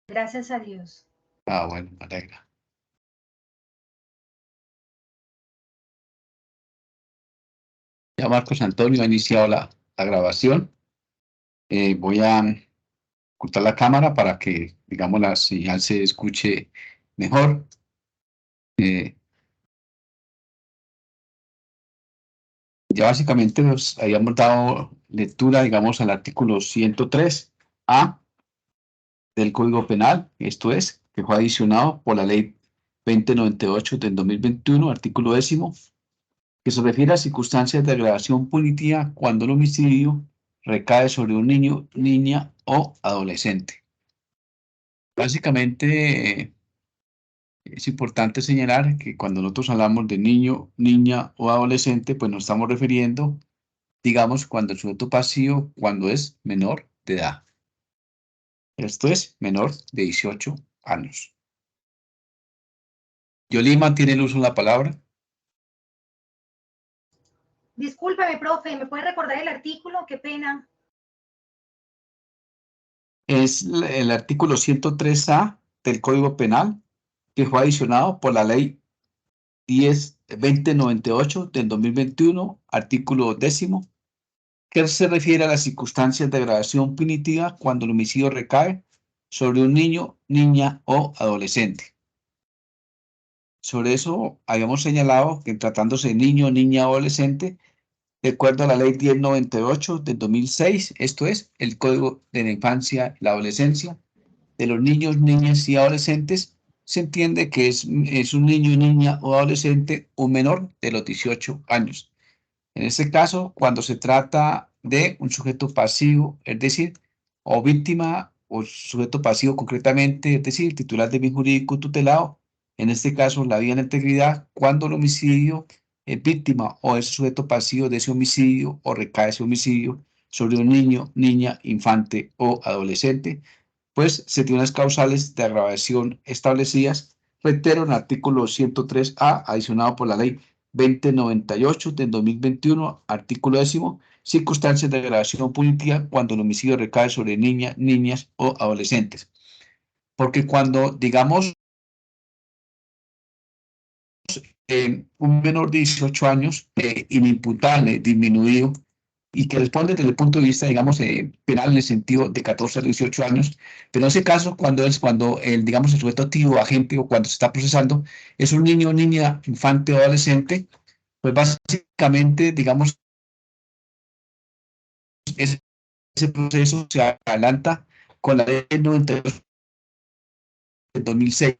Gracias a Dios. Ah, bueno, me alegra. Ya Marcos Antonio ha iniciado la grabación. Voy a ocultar la cámara para que, digamos, la señal se escuche mejor. Ya básicamente nos habíamos dado lectura, digamos, al artículo 103A del Código Penal, esto es, que fue adicionado por la Ley 2098 del 2021, artículo 10º, que se refiere a circunstancias de agravación punitiva cuando el homicidio recae sobre un niño, niña o adolescente. Básicamente, es importante señalar que cuando nosotros hablamos de niño, niña o adolescente, pues nos estamos refiriendo, digamos, cuando el sujeto pasivo, cuando es menor de edad. Esto es menor de 18 años. Yolima tiene el uso de la palabra. Discúlpeme, profe, ¿me puede recordar el artículo? Qué pena. Es el artículo 103A del Código Penal, que fue adicionado por la Ley 2098 del 2021, artículo 10º, que se refiere a las circunstancias de agravación punitiva cuando el homicidio recae sobre un niño, niña o adolescente. Sobre eso habíamos señalado que tratándose de niño, niña o adolescente, de acuerdo a la Ley 1098 del 2006, esto es, el Código de la Infancia y la Adolescencia, de los niños, niñas y adolescentes, se entiende que es un niño, niña o adolescente un menor de los 18 años. En este caso, cuando se trata de un sujeto pasivo, es decir, o víctima o sujeto pasivo concretamente, es decir, titular de bien jurídico tutelado, en este caso la vida en la integridad, cuando el homicidio es víctima o es sujeto pasivo de ese homicidio o recae ese homicidio sobre un niño, niña, infante o adolescente, pues se tienen las causales de agravación establecidas, reitero, en el artículo 103A, adicionado por la ley 2098 del 2021, artículo 10º, circunstancias de agravación punitiva cuando el homicidio recae sobre niñas, niñas o adolescentes. Porque cuando, digamos, un menor de 18 años, inimputable, disminuido, y que responde desde el punto de vista, digamos, penal en el sentido de 14 a 18 años, pero en ese caso, cuando el, digamos, el sujeto activo, agente o cuando se está procesando, es un niño, niña, infante o adolescente, pues básicamente, digamos, ese proceso se adelanta con la ley 92 del 2006.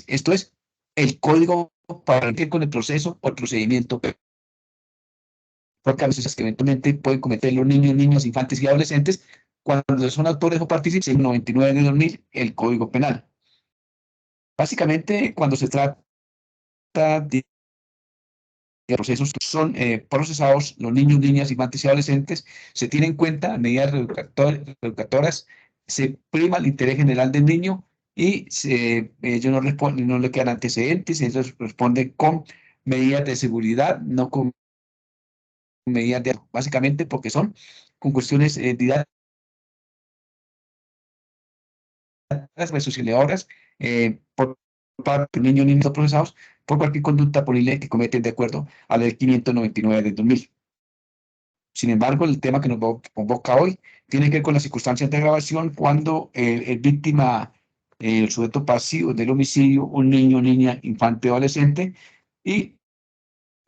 Esto es el código para que con el proceso o el procedimiento, porque a veces es que eventualmente pueden cometer los niños, niñas, infantes y adolescentes cuando son autores o participantes en 99 de 2000, el Código Penal. Básicamente, cuando se trata de procesos que son procesados, los niños, niñas, infantes y adolescentes, se tienen en cuenta medidas reeducatoras, se prima el interés general del niño y ellos no responden, no le quedan antecedentes, ellos responden con medidas de seguridad, no con medidas de, básicamente porque son con cuestiones didácticas, resocializadoras, por parte de niños, niños procesados por cualquier conducta punible que cometen de acuerdo a la ley 599 del 2000. Sin embargo, el tema que nos convoca hoy tiene que ver con las circunstancias de agravación cuando es víctima, el sujeto pasivo del homicidio, un niño, niña, infante o adolescente, y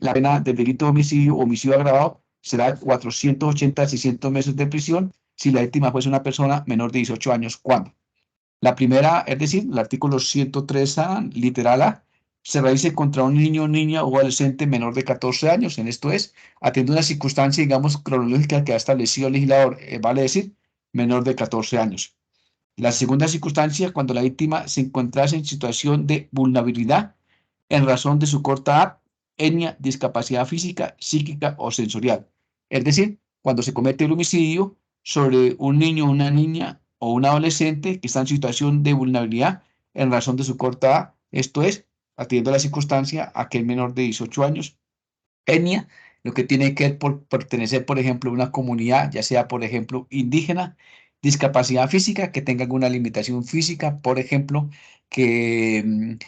la pena del delito de homicidio o homicidio agravado será 480 a 600 meses de prisión si la víctima fuese una persona menor de 18 años. ¿Cuándo? La primera, es decir, el artículo 103A, literal A, se realice contra un niño, niña o adolescente menor de 14 años. En esto es, atiende una circunstancia, digamos, cronológica que ha establecido el legislador, vale decir, menor de 14 años. La segunda circunstancia, cuando la víctima se encontrase en situación de vulnerabilidad en razón de su corta edad, etnia, discapacidad física, psíquica o sensorial. Es decir, cuando se comete el homicidio sobre un niño, una niña o un adolescente que está en situación de vulnerabilidad en razón de su corta edad, esto es, atendiendo a la circunstancia, aquel menor de 18 años, etnia, lo que tiene que ver por pertenecer, por ejemplo, a una comunidad, ya sea, por ejemplo, indígena, discapacidad física, que tenga alguna limitación física, por ejemplo, que,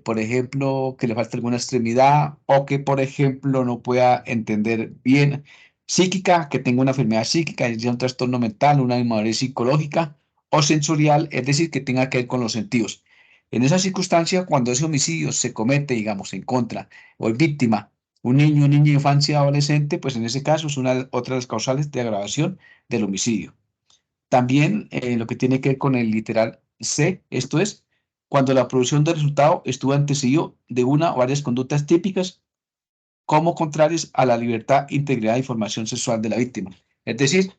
por ejemplo, que le falte alguna extremidad o que, por ejemplo, no pueda entender bien. Psíquica, que tenga una enfermedad psíquica, es decir, un trastorno mental, una inmadurez psicológica o sensorial, es decir, que tenga que ver con los sentidos. En esa circunstancia, cuando ese homicidio se comete, digamos, en contra o es víctima, un niño, niña, infancia, adolescente, pues en ese caso es otra de las causales de agravación del homicidio. También lo que tiene que ver con el literal C, esto es, cuando la producción del resultado estuvo antecedido de una o varias conductas típicas como contrarias a la libertad, integridad y formación sexual de la víctima. Es decir,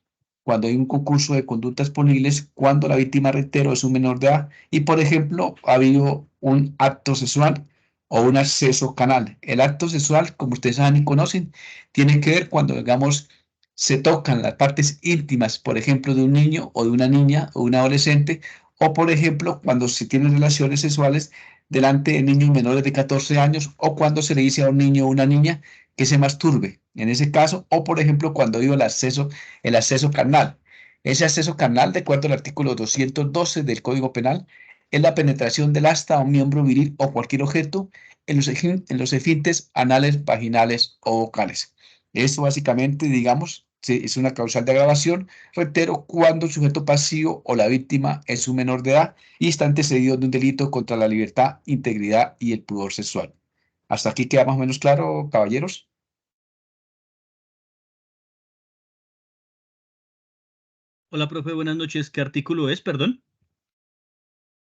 cuando hay un concurso de conductas punibles, cuando la víctima, reitero, es un menor de edad y, por ejemplo, ha habido un acto sexual o un acceso canal. El acto sexual, como ustedes saben y conocen, tiene que ver cuando, digamos, se tocan las partes íntimas, por ejemplo, de un niño o de una niña o un adolescente, o, por ejemplo, cuando se tienen relaciones sexuales delante de niños menores de 14 años o cuando se le dice a un niño o una niña que se masturbe, en ese caso, o por ejemplo cuando digo el acceso carnal. Ese acceso carnal, de acuerdo al artículo 212 del Código Penal, es la penetración del asta a un miembro viril o cualquier objeto en los esfínteres anales, vaginales o vocales. Esto básicamente, digamos, es una causal de agravación, reitero, cuando el sujeto pasivo o la víctima es un menor de edad y está antecedido de un delito contra la libertad, integridad y el pudor sexual. ¿Hasta aquí queda más o menos claro, caballeros? Hola, profe, buenas noches. ¿Qué artículo es, perdón?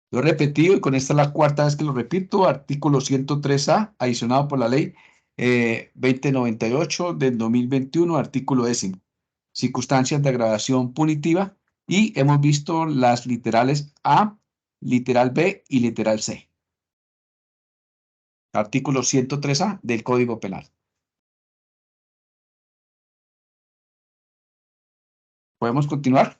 Lo he repetido y con esta es la cuarta vez que lo repito, artículo 103A, adicionado por la ley 2098 del 2021, artículo 10, circunstancias de agravación punitiva, y hemos visto las literales A, literal B y literal C. Artículo 103A del Código Penal. ¿Podemos continuar?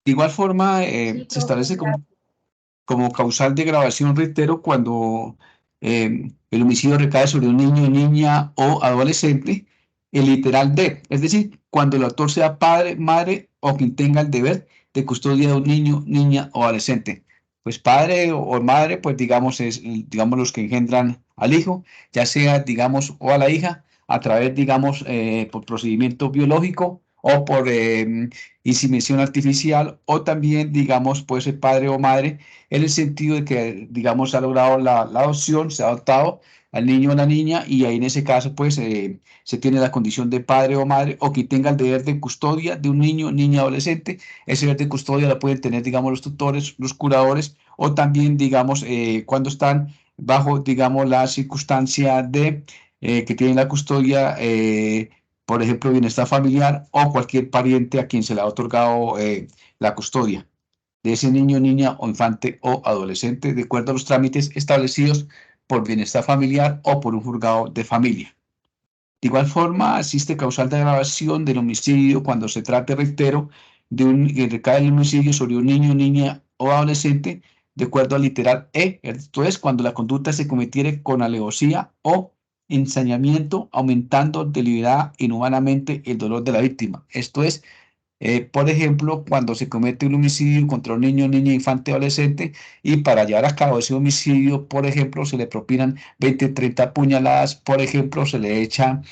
De igual forma, Sí, se profe, establece gracias. como causal de agravación, reitero, cuando el homicidio recae sobre un niño, niña o adolescente, el literal D, es decir, cuando el autor sea padre, madre o quien tenga el deber de custodia de un niño, niña o adolescente. Pues padre o madre, pues digamos, digamos los que engendran al hijo, ya sea, digamos, o a la hija, a través, digamos, por procedimiento biológico o por inseminación artificial, o también, digamos, puede ser padre o madre en el sentido de que, digamos, ha logrado la adopción, se ha adoptado al niño o la niña y ahí en ese caso, pues, se tiene la condición de padre o madre o que tenga el deber de custodia de un niño, niña, adolescente. Ese deber de custodia la pueden tener, digamos, los tutores, los curadores o también, digamos, cuando están bajo, digamos, la circunstancia de que tienen la custodia, por ejemplo, bienestar familiar o cualquier pariente a quien se le ha otorgado la custodia de ese niño, niña o infante o adolescente, de acuerdo a los trámites establecidos por bienestar familiar o por un juzgado de familia. De igual forma, existe causal de agravación del homicidio cuando se trate, reitero, que recae el homicidio sobre un niño, niña o adolescente, de acuerdo al literal E, esto es, cuando la conducta se cometiere con alevosía o ensañamiento, aumentando deliberada inhumanamente el dolor de la víctima. Esto es, por ejemplo, cuando se comete un homicidio contra un niño, niña, infante, adolescente, y para llevar a cabo ese homicidio, por ejemplo, se le propinan 20, 30 puñaladas, por ejemplo, se le echa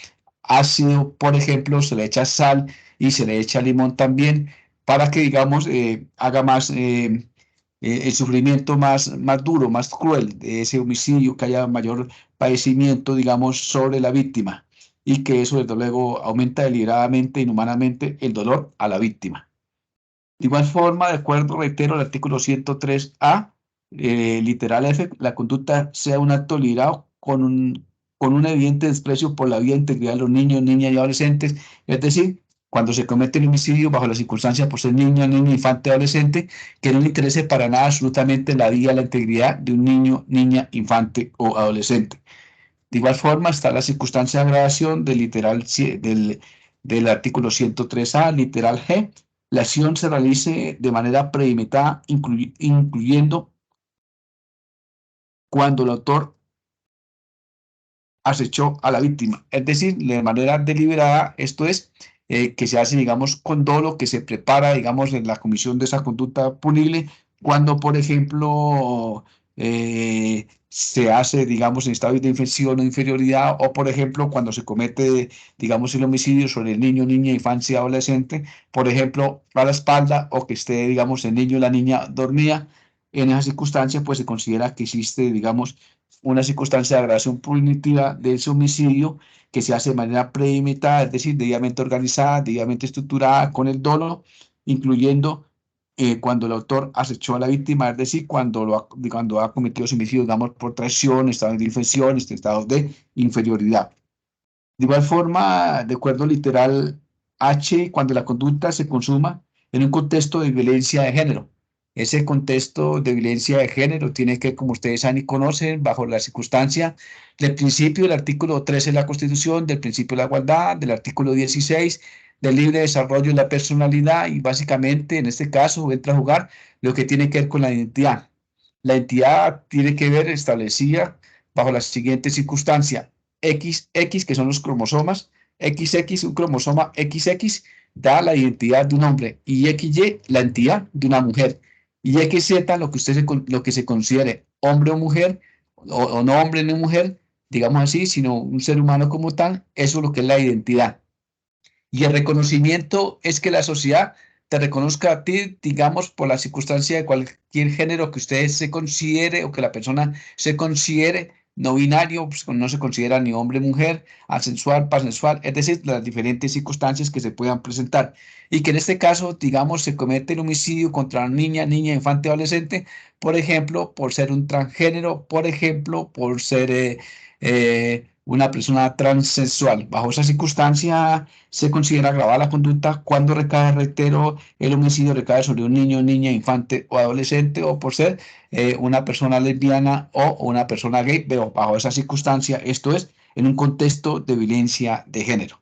ácido, por ejemplo, se le echa sal y se le echa limón también, para que, digamos, haga más el sufrimiento más duro, más cruel de ese homicidio, que haya mayor padecimiento, digamos, sobre la víctima y que eso desde luego aumenta deliberadamente, inhumanamente el dolor a la víctima. De igual forma, de acuerdo, reitero, el artículo 103A, literal F, la conducta sea un acto liderado con un evidente desprecio por la vida e integridad de los niños, niñas y adolescentes, es decir, cuando se comete el homicidio bajo las circunstancias por ser niño, niña, infante, adolescente, que no le interese para nada absolutamente la vida, la integridad de un niño, niña, infante o adolescente. De igual forma, está la circunstancia de agravación del artículo 103A, literal G. La acción se realice de manera premeditada, incluyendo cuando el autor acechó a la víctima. Es decir, de manera deliberada, esto es, que se hace, digamos, con dolo, que se prepara, digamos, en la comisión de esa conducta punible, cuando, por ejemplo, se hace, digamos, en estado de infección o inferioridad, o, por ejemplo, cuando se comete, digamos, el homicidio sobre el niño, niña, infancia, adolescente, por ejemplo, a la espalda, o que esté, digamos, el niño o la niña dormida. En esa circunstancia, pues se considera que existe, digamos, una circunstancia de agravación punitiva de ese homicidio que se hace de manera premeditada, es decir, debidamente organizada, debidamente estructurada, con el dolo, incluyendo cuando el autor acechó a la víctima, es decir, cuando ha cometido ese homicidio, digamos, por traición, estado de infección, estado de inferioridad. De igual forma, de acuerdo al literal H, cuando la conducta se consuma en un contexto de violencia de género. Ese contexto de violencia de género tiene que, como ustedes saben y conocen, bajo la circunstancia del principio del artículo 13 de la Constitución, del principio de la igualdad, del artículo 16, del libre desarrollo de la personalidad y básicamente, en este caso, entra a jugar lo que tiene que ver con la identidad. La identidad tiene que ver establecida bajo la siguiente circunstancia. XX, que son los cromosomas, XX, un cromosoma XX, da la identidad de un hombre, y XY, la identidad de una mujer, y XZ, lo que se considere hombre o mujer, o no hombre ni mujer, digamos así, sino un ser humano como tal, eso es lo que es la identidad. Y el reconocimiento es que la sociedad te reconozca a ti, digamos, por la circunstancia de cualquier género que usted se considere o que la persona se considere no binario, pues no se considera ni hombre, mujer, asexual, pansexual, es decir, las diferentes circunstancias que se puedan presentar. Y que en este caso, digamos, se comete el homicidio contra una niña, infante, adolescente, por ejemplo, por ser un transgénero, por ejemplo, por ser una persona transexual. Bajo esa circunstancia, se considera agravada la conducta cuando recae, reitero, el homicidio recae sobre un niño, niña, infante o adolescente, o por ser una persona lesbiana o una persona gay, pero bajo esa circunstancia, esto es, en un contexto de violencia de género.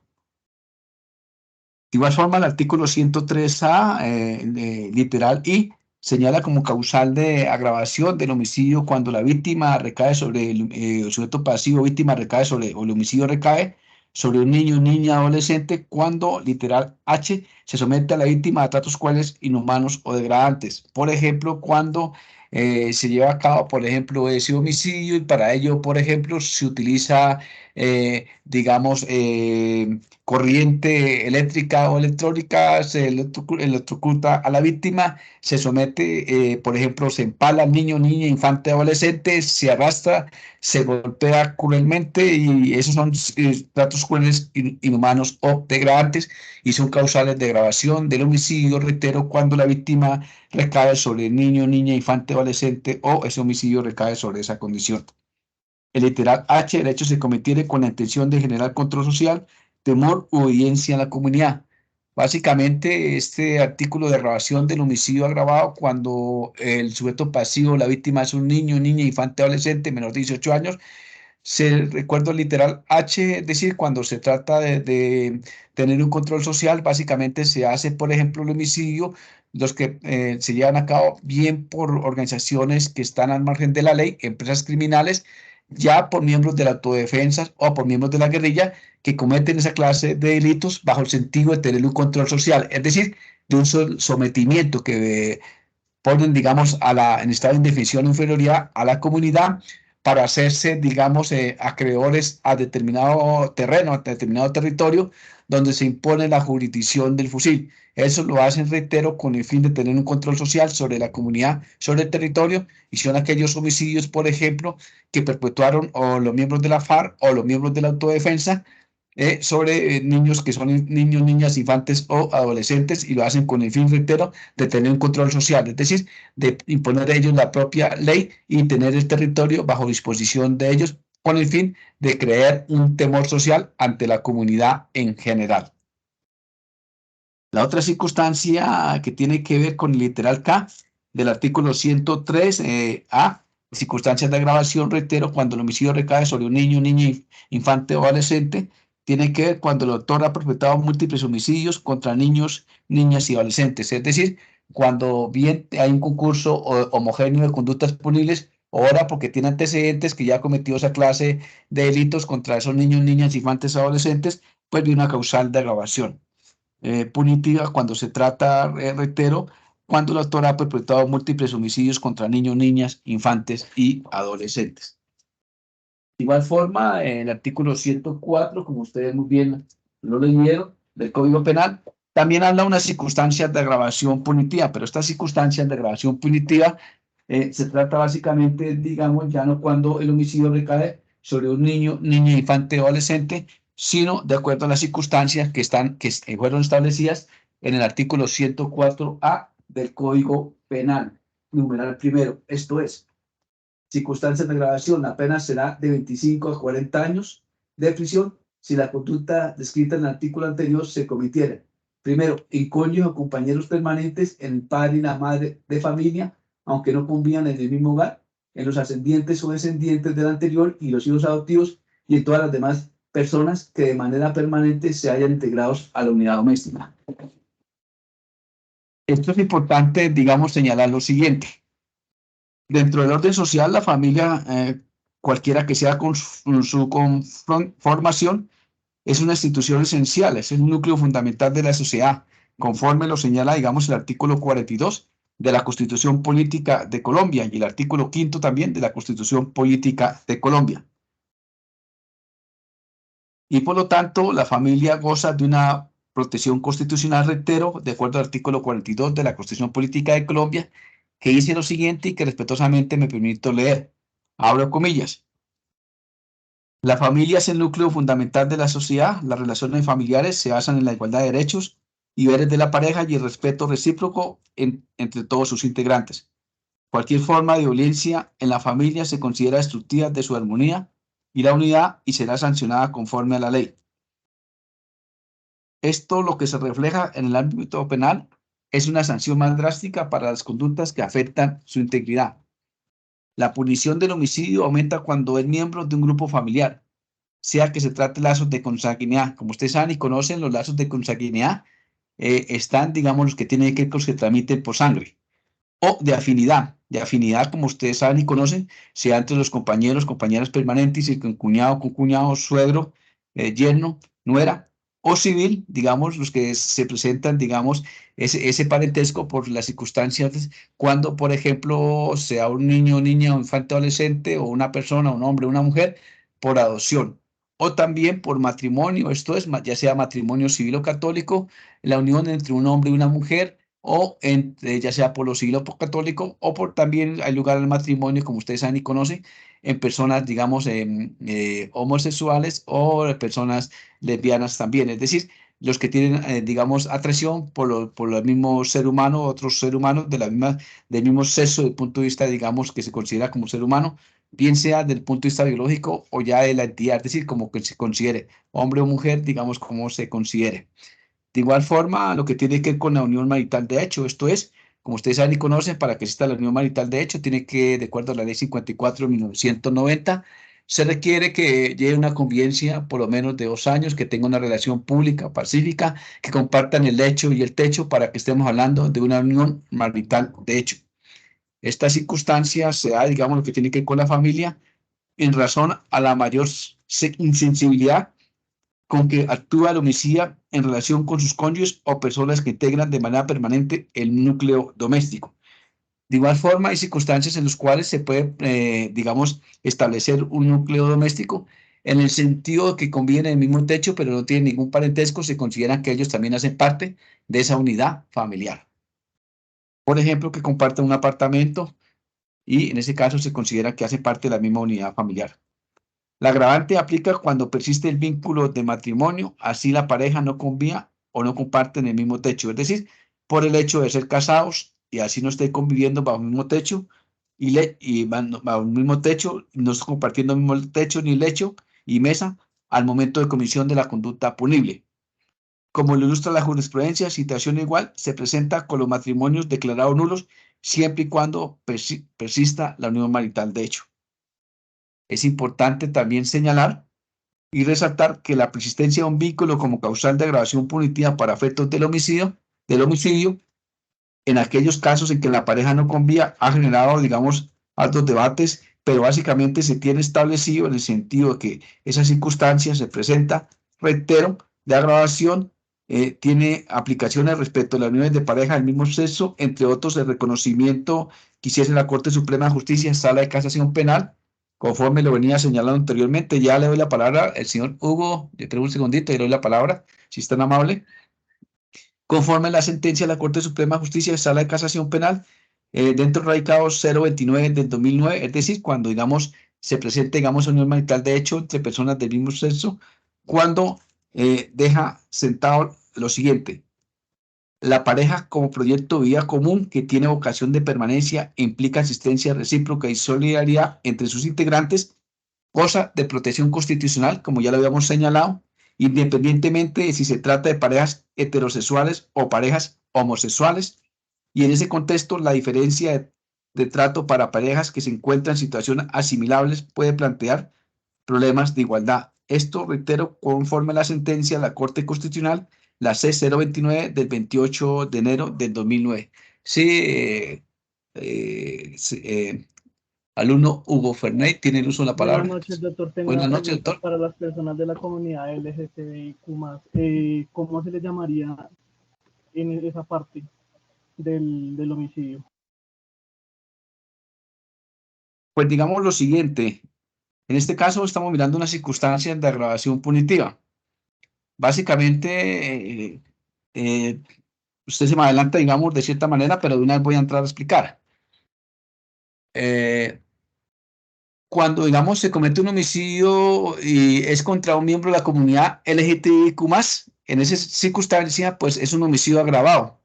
De igual forma, el artículo 103A, literal I, señala como causal de agravación del homicidio cuando la víctima recae sobre el sujeto pasivo, víctima recae sobre, o el homicidio recae sobre un niño, niña, adolescente, cuando, literal H, se somete a la víctima a tratos crueles, inhumanos o degradantes. Por ejemplo, cuando se lleva a cabo, por ejemplo, ese homicidio y para ello, por ejemplo, se utiliza, digamos, corriente eléctrica o electrónica, se electrocuta a la víctima, se somete, por ejemplo, se empala al niño, niña, infante, adolescente, se arrastra, se golpea cruelmente y esos son tratos crueles, inhumanos o degradantes y son causales de agravación del homicidio, reitero, cuando la víctima recae sobre el niño, niña, infante, adolescente o ese homicidio recae sobre esa condición. El literal H, el hecho se cometiere con la intención de generar control social, temor u obediencia en la comunidad. Básicamente, este artículo de agravación del homicidio agravado cuando el sujeto pasivo, la víctima es un niño, niña, infante, adolescente, menor de 18 años, se recuerdo el literal H, es decir, cuando se trata de tener un control social, básicamente se hace, por ejemplo, el homicidio, los que se llevan a cabo bien por organizaciones que están al margen de la ley, empresas criminales, ya por miembros de la autodefensa o por miembros de la guerrilla que cometen esa clase de delitos bajo el sentido de tener un control social, es decir, de un sometimiento que ponen, digamos, en estado de indefensión o inferioridad a la comunidad para hacerse, digamos, acreedores a determinado terreno, a determinado territorio, donde se impone la jurisdicción del fusil. Eso lo hacen, reitero, con el fin de tener un control social sobre la comunidad, sobre el territorio, y son aquellos homicidios, por ejemplo, que perpetuaron o los miembros de la FARC o los miembros de la autodefensa sobre niños que son niños, niñas, infantes o adolescentes y lo hacen con el fin, reitero, de tener un control social, es decir, de imponer a ellos la propia ley y tener el territorio bajo disposición de ellos con el fin de crear un temor social ante la comunidad en general. La otra circunstancia que tiene que ver con el literal K del artículo 103A, circunstancias de agravación, reitero, cuando el homicidio recae sobre un niño, niña, infante o adolescente, tiene que ver cuando el autor ha perpetrado múltiples homicidios contra niños, niñas y adolescentes. Es decir, cuando bien hay un concurso homogéneo de conductas punibles, Ahora, porque tiene antecedentes que ya ha cometido esa clase de delitos contra esos niños, niñas, infantes, adolescentes, pues viene una causal de agravación punitiva cuando se trata, reitero, cuando el autor ha perpetrado múltiples homicidios contra niños, niñas, infantes y adolescentes. De igual forma, el artículo 104, como ustedes muy bien lo leyeron, del Código Penal, también habla de unas circunstancias de agravación punitiva, pero estas circunstancias de agravación punitiva se trata básicamente, digamos, ya no cuando el homicidio recae sobre un niño, niña, infante o adolescente, sino de acuerdo a las circunstancias que fueron establecidas en el artículo 104A del Código Penal, numeral primero. Esto es, circunstancias de agravación, la pena será de 25 a 40 años de prisión si la conducta descrita en el artículo anterior se cometiera. Primero, en cónyuge o compañeros permanentes, en el padre y la madre de familia, aunque no convivan en el mismo hogar, en los ascendientes o descendientes del anterior y los hijos adoptivos, y en todas las demás personas que de manera permanente se hayan integrados a la unidad doméstica. Esto es importante, digamos, señalar lo siguiente. Dentro del orden social, la familia, cualquiera que sea con su conformación, es una institución esencial, es el núcleo fundamental de la sociedad, conforme lo señala, digamos, el artículo 42 de la Constitución Política de Colombia y el artículo 5 también de la Constitución Política de Colombia. Y por lo tanto, la familia goza de una protección constitucional, reitero, de acuerdo al artículo 42 de la Constitución Política de Colombia, que dice lo siguiente y que respetuosamente me permito leer. Abro comillas. La familia es el núcleo fundamental de la sociedad. Las relaciones familiares se basan en la igualdad de derechos y deberes de la pareja y el respeto recíproco entre todos sus integrantes. Cualquier forma de violencia en la familia se considera destructiva de su armonía y la unidad y será sancionada conforme a la ley. Esto, lo que se refleja en el ámbito penal, es una sanción más drástica para las conductas que afectan su integridad. La punición del homicidio aumenta cuando es miembro de un grupo familiar, sea que se trate de lazos de consanguinidad. Como ustedes saben y conocen, los lazos de consanguinidad están, digamos, los que tienen que ver con los que transmiten por sangre, o de afinidad. De afinidad, como ustedes saben y conocen, sea entre los compañeros, compañeras permanentes y con cuñado, suegro, yerno, nuera, o civil, digamos, los que se presentan, digamos, ese parentesco por las circunstancias cuando, por ejemplo, sea un niño, niña, un infante, adolescente, o una persona, un hombre, una mujer, por adopción, o también por matrimonio, esto es, ya sea matrimonio civil o católico, la unión entre un hombre y una mujer, o ya sea por lo civil o por católico, o por también hay lugar al matrimonio, como ustedes saben y conocen, en personas, digamos, homosexuales o personas lesbianas también. Es decir, los que tienen, digamos, atracción por el mismo ser humano, otros seres humanos del mismo sexo, desde el punto de vista, digamos, que se considera como ser humano, bien sea desde el punto de vista biológico o ya de la entidad, es decir, como que se considere hombre o mujer, digamos, como se considere. De igual forma, lo que tiene que ver con la unión marital de hecho, esto es, como ustedes saben y conocen, para que exista la unión marital de hecho, tiene que, de acuerdo a la ley 54 de 1990, se requiere que lleve una convivencia por lo menos de 2 años, que tenga una relación pública, pacífica, que compartan el lecho y el techo para que estemos hablando de una unión marital de hecho. Esta circunstancia se da, digamos, lo que tiene que ver con la familia, en razón a la mayor insensibilidad con que actúa el homicida en relación con sus cónyuges o personas que integran de manera permanente el núcleo doméstico. De igual forma, hay circunstancias en las cuales se puede, digamos, establecer un núcleo doméstico en el sentido de que conviven en el mismo techo, pero no tienen ningún parentesco, se consideran que ellos también hacen parte de esa unidad familiar. Por ejemplo, que comparten un apartamento y en ese caso se considera que hacen parte de la misma unidad familiar. La agravante aplica cuando persiste el vínculo de matrimonio, así la pareja no conviva o no comparten el mismo techo, es decir, por el hecho de ser casados y así no estén conviviendo bajo el mismo techo y bajo el mismo techo, no están compartiendo el mismo techo ni lecho y mesa al momento de comisión de la conducta punible. Como lo ilustra la jurisprudencia, situación igual se presenta con los matrimonios declarados nulos siempre y cuando persista la unión marital de hecho. Es importante también señalar y resaltar que la persistencia de un vínculo como causal de agravación punitiva para efectos del homicidio, en aquellos casos en que la pareja no conviva, ha generado, digamos, altos debates, pero básicamente se tiene establecido en el sentido de que esa circunstancia se presenta, reitero, de agravación, tiene aplicaciones respecto a las uniones de pareja del mismo sexo, entre otros el reconocimiento que hiciese la Corte Suprema de Justicia, Sala de Casación Penal, conforme lo venía señalando anteriormente. Ya le doy la palabra al señor Hugo, yo creo un segundito, le doy la palabra, si es tan amable. Conforme a la sentencia de la Corte Suprema de Justicia, Sala de Casación Penal, dentro del radicado 029 del 2009, es decir, cuando, digamos, se presente, digamos, unión marital de hecho entre personas del mismo sexo, cuando deja sentado lo siguiente: la pareja como proyecto de vida común que tiene vocación de permanencia e implica asistencia recíproca y solidaridad entre sus integrantes, cosa de protección constitucional, como ya lo habíamos señalado, independientemente de si se trata de parejas heterosexuales o parejas homosexuales. Y en ese contexto, la diferencia de trato para parejas que se encuentran en situaciones asimilables puede plantear problemas de igualdad. Esto, reitero, conforme a la sentencia de la Corte Constitucional, la C-029 del 28 de enero del 2009. Sí, alumno Hugo Fernández, tiene el uso de la palabra. Buenas noches, doctor. Tengo Buenas una noches, pregunta doctor. para las personas de la comunidad LGTBIQ+. ¿Cómo se le llamaría en esa parte del homicidio? Pues digamos lo siguiente, en este caso estamos mirando unas circunstancias de agravación punitiva. Básicamente, usted se me adelanta, digamos, de cierta manera, pero de una vez voy a entrar a explicar. Cuando, digamos, se comete un homicidio y es contra un miembro de la comunidad LGTBIQ+, en esa circunstancia, pues es un homicidio agravado,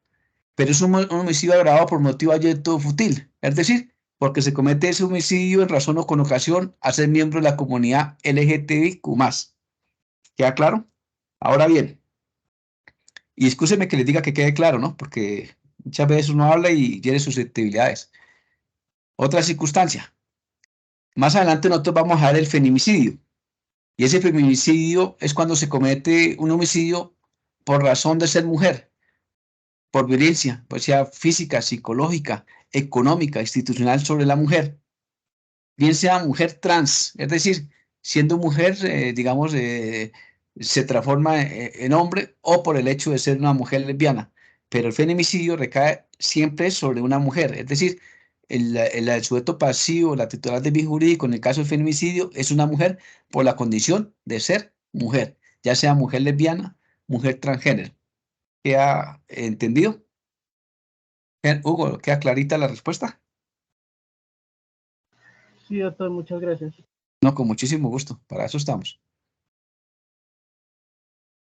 pero es un homicidio agravado por motivo ayecto fútil, es decir, porque se comete ese homicidio en razón o con ocasión a ser miembro de la comunidad LGTBIQ+. ¿Queda claro? Ahora bien, y escúcheme que les diga que quede claro, ¿no? Porque muchas veces uno habla y tiene susceptibilidades. Otra circunstancia. Más adelante nosotros vamos a ver el feminicidio. Y ese feminicidio es cuando se comete un homicidio por razón de ser mujer, por violencia, pues sea física, psicológica, económica, institucional sobre la mujer, bien sea mujer trans, es decir, siendo mujer, digamos, se transforma en hombre o por el hecho de ser una mujer lesbiana, pero el feminicidio recae siempre sobre una mujer, es decir, el sujeto pasivo, la titular del bien jurídico, en el caso del feminicidio, es una mujer por la condición de ser mujer, ya sea mujer lesbiana, mujer transgénero. ¿Queda entendido? Hugo, ¿queda clarita la respuesta? Sí, doctor, muchas gracias. No, con muchísimo gusto, para eso estamos.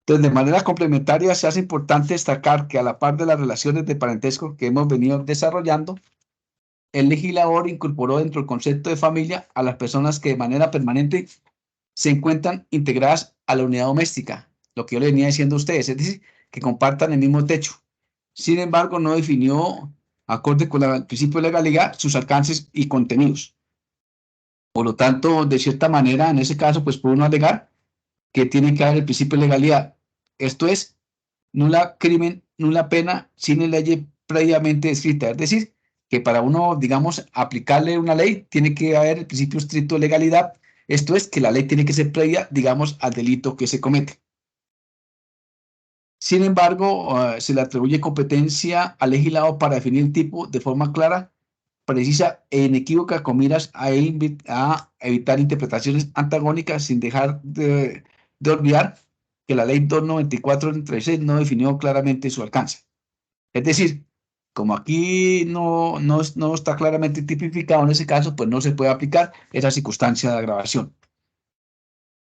Entonces, de manera complementaria, se hace importante destacar que a la par de las relaciones de parentesco que hemos venido desarrollando, el legislador incorporó dentro del concepto de familia a las personas que de manera permanente se encuentran integradas a la unidad doméstica, lo que yo le venía diciendo a ustedes, es decir, que compartan el mismo techo. Sin embargo, no definió, acorde con el principio de legalidad, sus alcances y contenidos. Por lo tanto, de cierta manera, en ese caso, pues puede uno alegar que tiene que haber el principio de legalidad. Esto es, nula crimen, nula pena, sin ley previamente escrita. Es decir, que para uno, digamos, aplicarle una ley, tiene que haber el principio estricto de legalidad. Esto es, que la ley tiene que ser previa, digamos, al delito que se comete. Sin embargo, se le atribuye competencia al legislador para definir el tipo de forma clara, precisa e inequívoca, con miras a evitar interpretaciones antagónicas, sin dejar de olvidar que la ley 294/36 no definió claramente su alcance. Es decir, como aquí no está claramente tipificado en ese caso, pues no se puede aplicar esa circunstancia de agravación.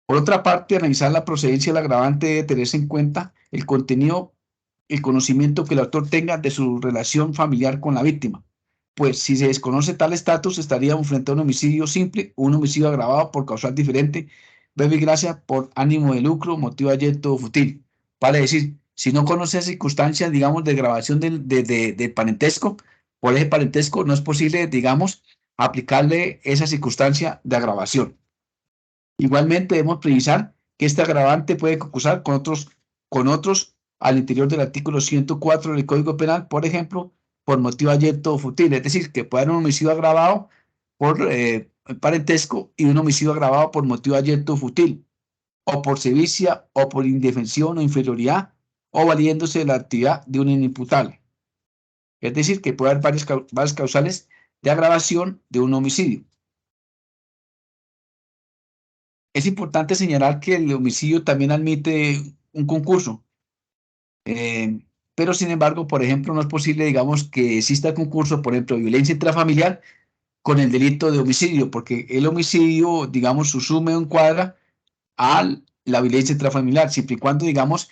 Por otra parte, analizar la procedencia del agravante debe tenerse en cuenta el contenido, el conocimiento que el autor tenga de su relación familiar con la víctima. Pues si se desconoce tal estatus, estaríamos frente a un homicidio simple o un homicidio agravado por causal diferente, breve gracia, por ánimo de lucro, motivo ayecto o fútil. Vale decir, si no conoce circunstancias, digamos, de grabación de parentesco, por ese parentesco no es posible, digamos, aplicarle esa circunstancia de agravación. Igualmente, debemos precisar que este agravante puede concursar con otros al interior del artículo 104 del Código Penal, por ejemplo, por motivo ayecto o fútil, es decir, que puede haber un homicidio agravado por parentesco y un homicidio agravado por motivo abierto o fútil, o por sevicia, o por indefensión o inferioridad, o valiéndose de la actividad de un inimputable. Es decir, que puede haber varias causales de agravación de un homicidio. Es importante señalar que el homicidio también admite un concurso, pero sin embargo, por ejemplo, no es posible, digamos, que exista concurso, por ejemplo, de violencia intrafamiliar con el delito de homicidio, porque el homicidio, digamos, subsume o encuadra a la violencia intrafamiliar, siempre y cuando, digamos,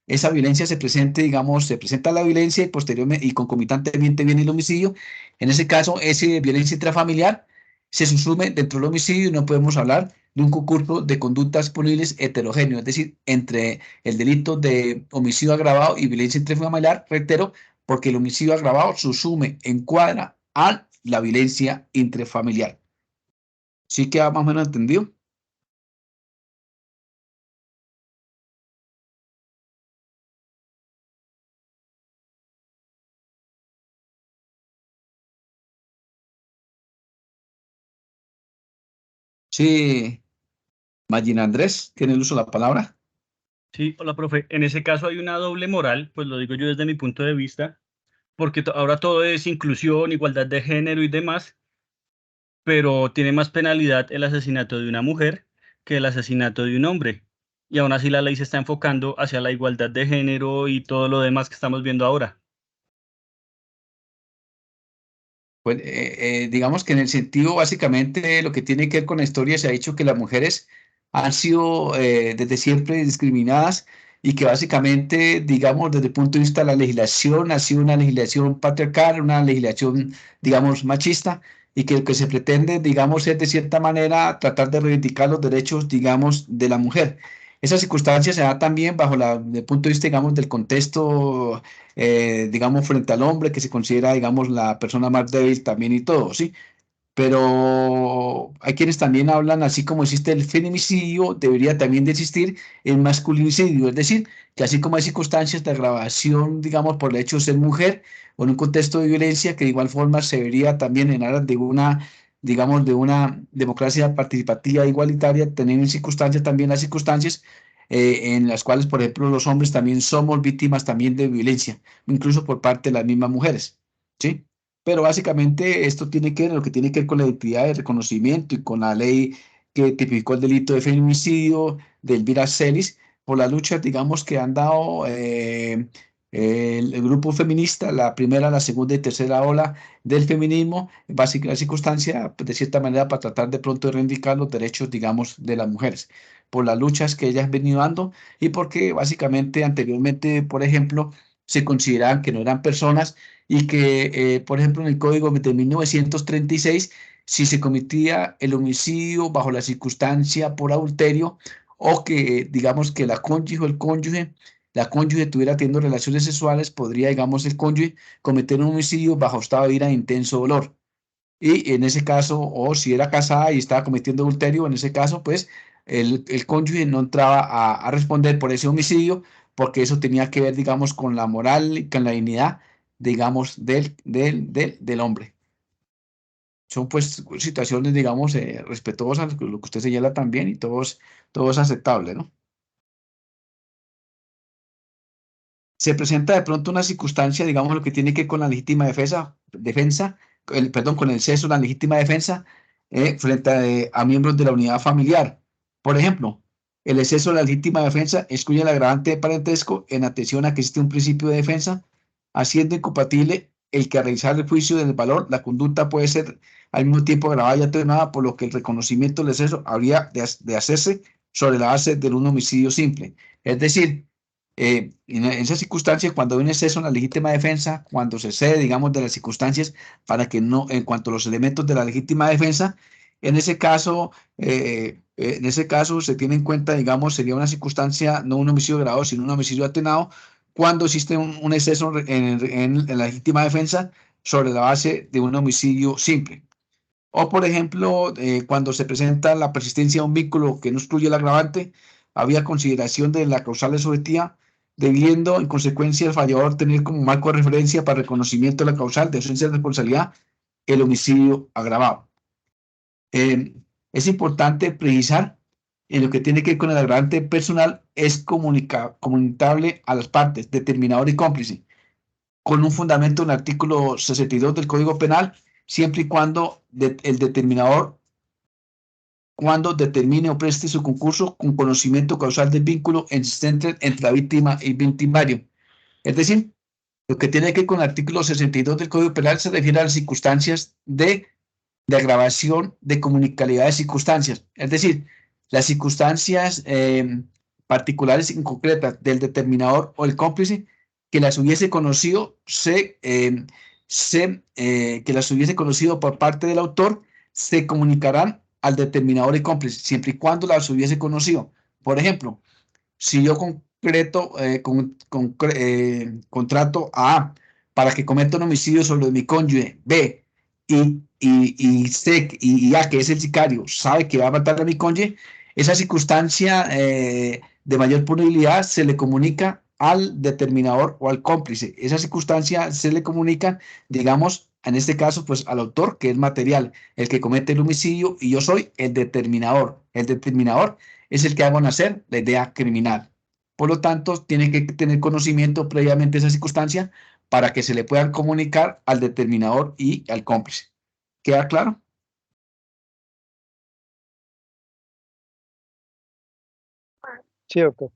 esa violencia se presente, digamos, se presenta la violencia y posteriormente y concomitantemente viene el homicidio. En ese caso, esa violencia intrafamiliar se subsume dentro del homicidio y no podemos hablar de un concurso de conductas punibles heterogéneo, es decir, entre el delito de homicidio agravado y violencia intrafamiliar, reitero, porque el homicidio agravado subsume, encuadra a la violencia intrafamiliar. ¿Sí queda más o menos entendido? Sí, Magina Andrés, tiene el uso de la palabra. Sí, hola, profe. En ese caso hay una doble moral, pues lo digo yo desde mi punto de vista, porque ahora todo es inclusión, igualdad de género y demás, pero tiene más penalidad el asesinato de una mujer que el asesinato de un hombre. Y aún así la ley se está enfocando hacia la igualdad de género y todo lo demás que estamos viendo ahora. Pues digamos que en el sentido básicamente lo que tiene que ver con la historia se ha dicho que las mujeres han sido desde siempre discriminadas y que básicamente, digamos, desde el punto de vista de la legislación ha sido una legislación patriarcal, una legislación, digamos, machista y que lo que se pretende, digamos, es de cierta manera tratar de reivindicar los derechos, digamos, de la mujer. Esa circunstancia se da también bajo el punto de vista, digamos, del contexto digamos, frente al hombre, que se considera, digamos, la persona más débil también y todo, ¿sí? Pero hay quienes también hablan, así como existe el feminicidio, debería también de existir el masculinicidio, es decir, que así como hay circunstancias de agravación, digamos, por el hecho de ser mujer o en un contexto de violencia, que de igual forma se debería también en aras de una, digamos, de una democracia participativa igualitaria, tener en circunstancias también las circunstancias en las cuales, por ejemplo, los hombres también somos víctimas también de violencia, incluso por parte de las mismas mujeres, ¿sí? Pero básicamente esto tiene que ver, lo que tiene que ver con la identidad de reconocimiento y con la ley que tipificó el delito de feminicidio de Elvira Celis, por las luchas, digamos, que han dado el grupo feminista, la primera, la segunda y tercera ola del feminismo, básicamente la circunstancia, pues, de cierta manera, para tratar de pronto de reivindicar los derechos, digamos, de las mujeres, por las luchas que ellas han venido dando y porque básicamente anteriormente, por ejemplo, se consideraban que no eran personas y que, por ejemplo, en el Código de 1936, si se cometía el homicidio bajo la circunstancia por adulterio o que, digamos, que la cónyuge o el cónyuge, la cónyuge estuviera teniendo relaciones sexuales, podría, digamos, el cónyuge cometer un homicidio bajo estado de ira e intenso dolor. Y en ese caso, o si era casada y estaba cometiendo adulterio, en ese caso, pues el cónyuge no entraba a responder por ese homicidio, porque eso tenía que ver, digamos, con la moral y con la dignidad, digamos, del hombre. Son pues situaciones, digamos, respetuosas, lo que usted señala también, y todo es aceptable, ¿no? Se presenta de pronto una circunstancia, digamos, lo que tiene que ver con la legítima defensa, perdón, con el exceso de la legítima defensa frente a miembros de la unidad familiar. Por ejemplo, el exceso de la legítima defensa excluye el agravante de parentesco en atención a que existe un principio de defensa, haciendo incompatible el que al realizar el juicio del valor, la conducta puede ser al mismo tiempo agravada y atenuada, por lo que el reconocimiento del exceso habría de hacerse sobre la base de un homicidio simple. Es decir, en esas circunstancias, cuando hay un exceso en la legítima defensa, cuando se cede, digamos, de las circunstancias para que no, en cuanto a los elementos de la legítima defensa, en ese caso se tiene en cuenta, digamos, sería una circunstancia, no un homicidio grave, sino un homicidio atenuado, cuando existe un exceso en la legítima defensa sobre la base de un homicidio simple. O, por ejemplo, cuando se presenta la persistencia de un vínculo que no excluye el agravante, había consideración de la causal de subjetiva, debiendo en consecuencia el fallador tener como marco de referencia para reconocimiento de la causal de ausencia de responsabilidad el homicidio agravado. Es importante precisar en lo que tiene que ver con el agravante personal, es comunicable a las partes, determinador y cómplice, con un fundamento en el artículo 62 del Código Penal, siempre y cuando el determinador, cuando determine o preste su concurso con conocimiento causal del vínculo existente entre la víctima y victimario. Es decir, lo que tiene que ver con el artículo 62 del Código Penal se refiere a las circunstancias de agravación de comunicabilidad de circunstancias. Es decir, las circunstancias particulares y concretas del determinador o el cómplice que las hubiese conocido que las hubiese conocido por parte del autor, se comunicarán al determinador y cómplice, siempre y cuando las hubiese conocido. Por ejemplo, si yo contrato a A para que cometa un homicidio sobre mi cónyuge B y A, que es el sicario, sabe que va a matar a mi cónyuge, esa circunstancia de mayor punibilidad se le comunica al determinador o al cómplice. Esa circunstancia se le comunica, digamos, en este caso, pues al autor, que es material, el que comete el homicidio, y yo soy el determinador. El determinador es el que hago nacer la idea criminal. Por lo tanto, tiene que tener conocimiento previamente de esa circunstancia para que se le puedan comunicar al determinador y al cómplice. ¿Queda claro? Sí, doctor.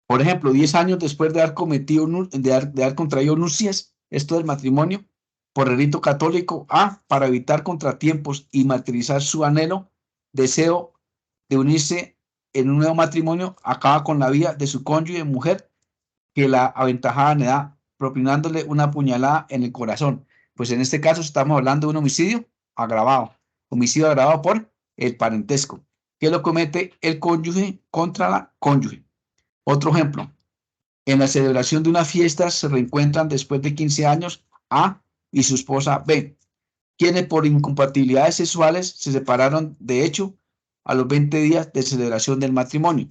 Por ejemplo, 10 años después de haber cometido, de haber contraído nupcias, esto del matrimonio, por el rito católico, para evitar contratiempos y materializar su anhelo, deseo de unirse en un nuevo matrimonio, acaba con la vida de su cónyuge mujer que la aventajaba en edad, propinándole una puñalada en el corazón. Pues en este caso estamos hablando de un homicidio agravado por el parentesco, que lo comete el cónyuge contra la cónyuge. Otro ejemplo, en la celebración de una fiesta se reencuentran después de 15 años A y su esposa B, quienes por incompatibilidades sexuales se separaron de hecho a los 20 días de celebración del matrimonio.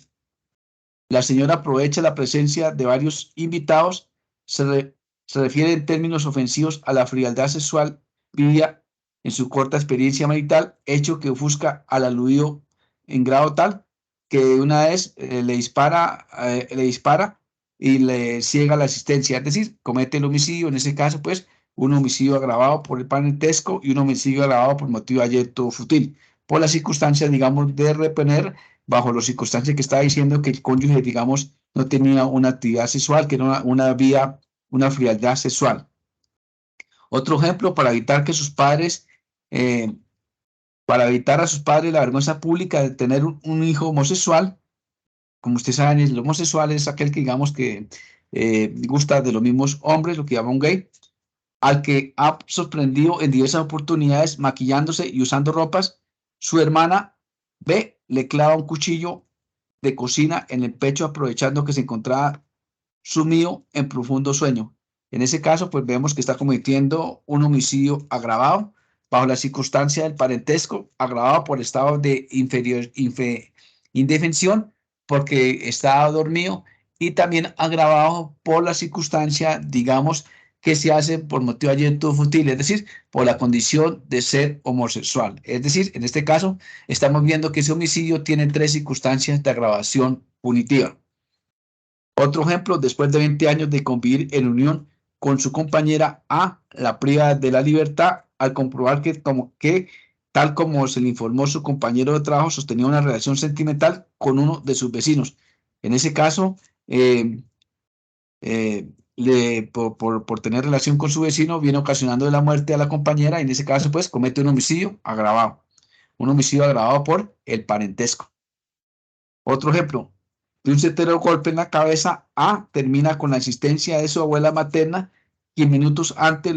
La señora aprovecha la presencia de varios invitados, se refiere en términos ofensivos a la frialdad sexual vivida en su corta experiencia marital, hecho que ofusca al aludido en grado tal que una vez le dispara y le ciega la asistencia, es decir, comete el homicidio, en ese caso, pues, un homicidio agravado por el parentesco y un homicidio agravado por motivo de ayerto fútil, por las circunstancias, digamos, de repener, bajo las circunstancias que estaba diciendo que el cónyuge, digamos, no tenía una actividad sexual, que era una frialdad sexual. Otro ejemplo, para evitar a sus padres la vergüenza pública de tener un hijo homosexual. Como ustedes saben, el homosexual es aquel que, digamos, que gusta de los mismos hombres, lo que llama un gay, al que ha sorprendido en diversas oportunidades maquillándose y usando ropas. Su hermana B le clava un cuchillo de cocina en el pecho, aprovechando que se encontraba sumido en profundo sueño. En ese caso, pues vemos que está cometiendo un homicidio agravado bajo la circunstancia del parentesco, agravado por estado de indefensión, porque estaba dormido, y también agravado por la circunstancia, digamos, que se hace por motivo de ayerto fútil, es decir, por la condición de ser homosexual. Es decir, en este caso, estamos viendo que ese homicidio tiene 3 circunstancias de agravación punitiva. Otro ejemplo, después de 20 años de convivir en unión con su compañera A, la priva de la libertad al comprobar que tal como se le informó su compañero de trabajo, sostenía una relación sentimental con uno de sus vecinos. En ese caso, por tener relación con su vecino, viene ocasionando la muerte a la compañera, y en ese caso, pues, comete un homicidio agravado por el parentesco. Otro ejemplo, de un certero golpe en la cabeza, A termina con la existencia de su abuela materna, quien minutos antes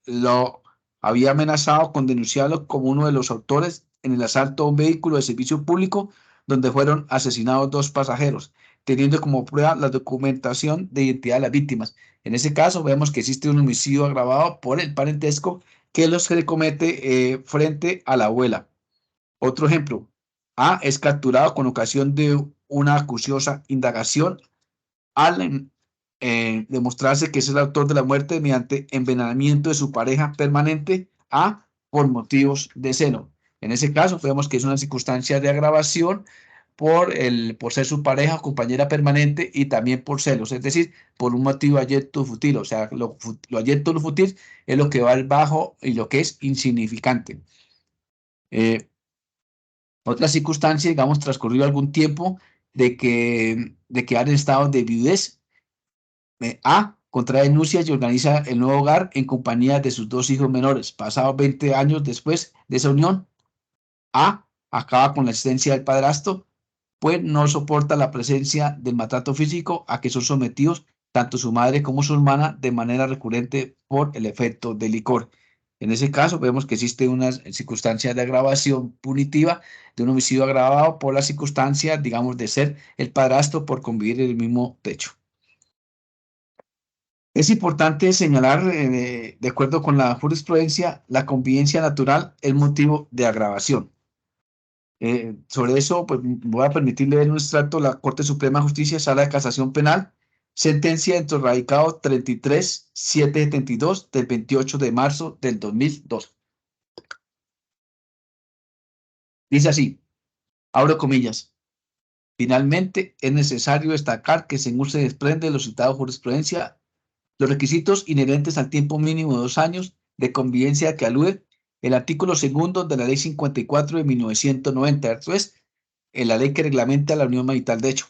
lo había amenazado con denunciarlo como uno de los autores en el asalto a un vehículo de servicio público donde fueron asesinados 2 pasajeros, teniendo como prueba la documentación de identidad de las víctimas. En ese caso, vemos que existe un homicidio agravado por el parentesco que se le comete frente a la abuela. Otro ejemplo, A es capturado con ocasión de una acuciosa indagación al demostrarse que es el autor de la muerte mediante envenenamiento de su pareja permanente A, por motivos de celo. En ese caso, vemos que es una circunstancia de agravación por ser su pareja o compañera permanente y también por celos, es decir, por un motivo ayecto futil, o sea, lo ayecto lo futil es lo que va al bajo y lo que es insignificante. Otra circunstancia, digamos, transcurrido algún tiempo de que han estado de viudez. A, contrae nupcias y organiza el nuevo hogar en compañía de sus 2 hijos menores. Pasados 20 años después de esa unión, A, acaba con la existencia del padrastro, pues no soporta la presencia del maltrato físico a que son sometidos tanto su madre como su hermana de manera recurrente por el efecto del licor. En ese caso, vemos que existe una circunstancia de agravación punitiva de un homicidio agravado por la circunstancia, digamos, de ser el padrastro por convivir en el mismo techo. Es importante señalar, de acuerdo con la jurisprudencia, la convivencia natural es motivo de agravación. Sobre eso, pues voy a permitir leer un extracto de la Corte Suprema de Justicia, Sala de Casación Penal, sentencia dentro radicado 33-772 del 28 de marzo del 2002. Dice así, abro comillas. Finalmente, es necesario destacar que según se desprende de los citados jurisprudencia, los requisitos inherentes al tiempo mínimo de 2 años de convivencia que alude el artículo 2 de la Ley 54 de 1990, esto es, en la ley que reglamenta la unión marital de hecho.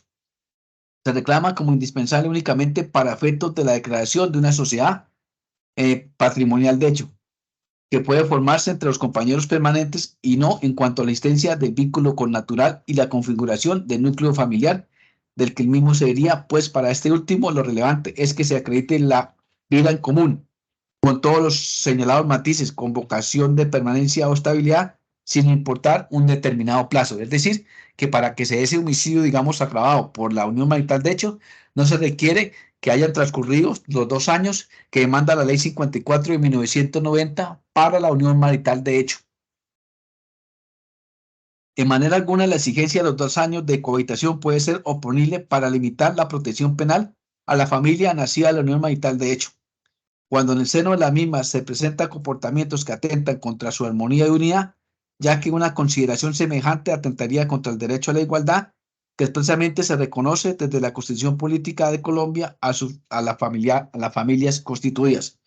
Se reclama como indispensable únicamente para efectos de la declaración de una sociedad patrimonial de hecho, que puede formarse entre los compañeros permanentes y no en cuanto a la existencia del vínculo connatural y la configuración del núcleo familiar del que el mismo sería, pues para este último lo relevante es que se acredite la vida en común, con todos los señalados matices, con vocación de permanencia o estabilidad, sin importar un determinado plazo. Es decir, que para que se dé ese homicidio, digamos, agravado por la unión marital de hecho, no se requiere que hayan transcurrido los 2 años que demanda la Ley 54 de 1990 para la unión marital de hecho. En manera alguna, la exigencia de los 2 años de cohabitación puede ser oponible para limitar la protección penal a la familia nacida de la unión marital de hecho. Cuando en el seno de la misma se presentan comportamientos que atentan contra su armonía y unidad, ya que una consideración semejante atentaría contra el derecho a la igualdad, que expresamente se reconoce desde la Constitución Política de Colombia a las familias constituidas.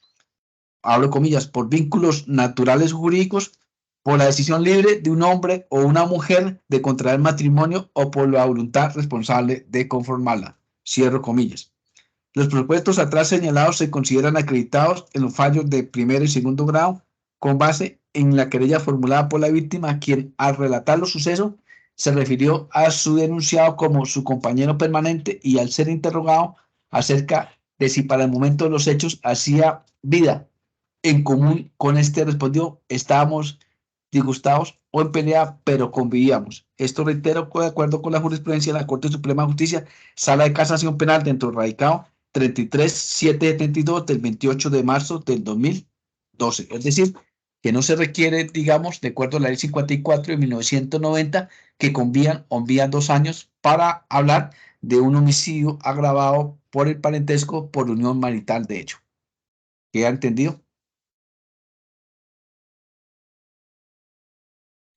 Abro comillas, por vínculos naturales jurídicos, por la decisión libre de un hombre o una mujer de contraer matrimonio o por la voluntad responsable de conformarla. Cierro comillas. Los propuestos atrás señalados se consideran acreditados en los fallos de primero y segundo grado con base en la querella formulada por la víctima, quien al relatar los sucesos se refirió a su denunciado como su compañero permanente y al ser interrogado acerca de si para el momento de los hechos hacía vida en común con este, respondió, estábamos disgustados o en pelea, pero convivíamos. Esto reitero, de acuerdo con la jurisprudencia de la Corte Suprema de Justicia, Sala de Casación Penal dentro del radicado 33-772 del 28 de marzo del 2012. Es decir, que no se requiere, digamos, de acuerdo a la Ley 54 de 1990, que convían 2 años para hablar de un homicidio agravado por el parentesco por unión marital de hecho. ¿Queda entendido?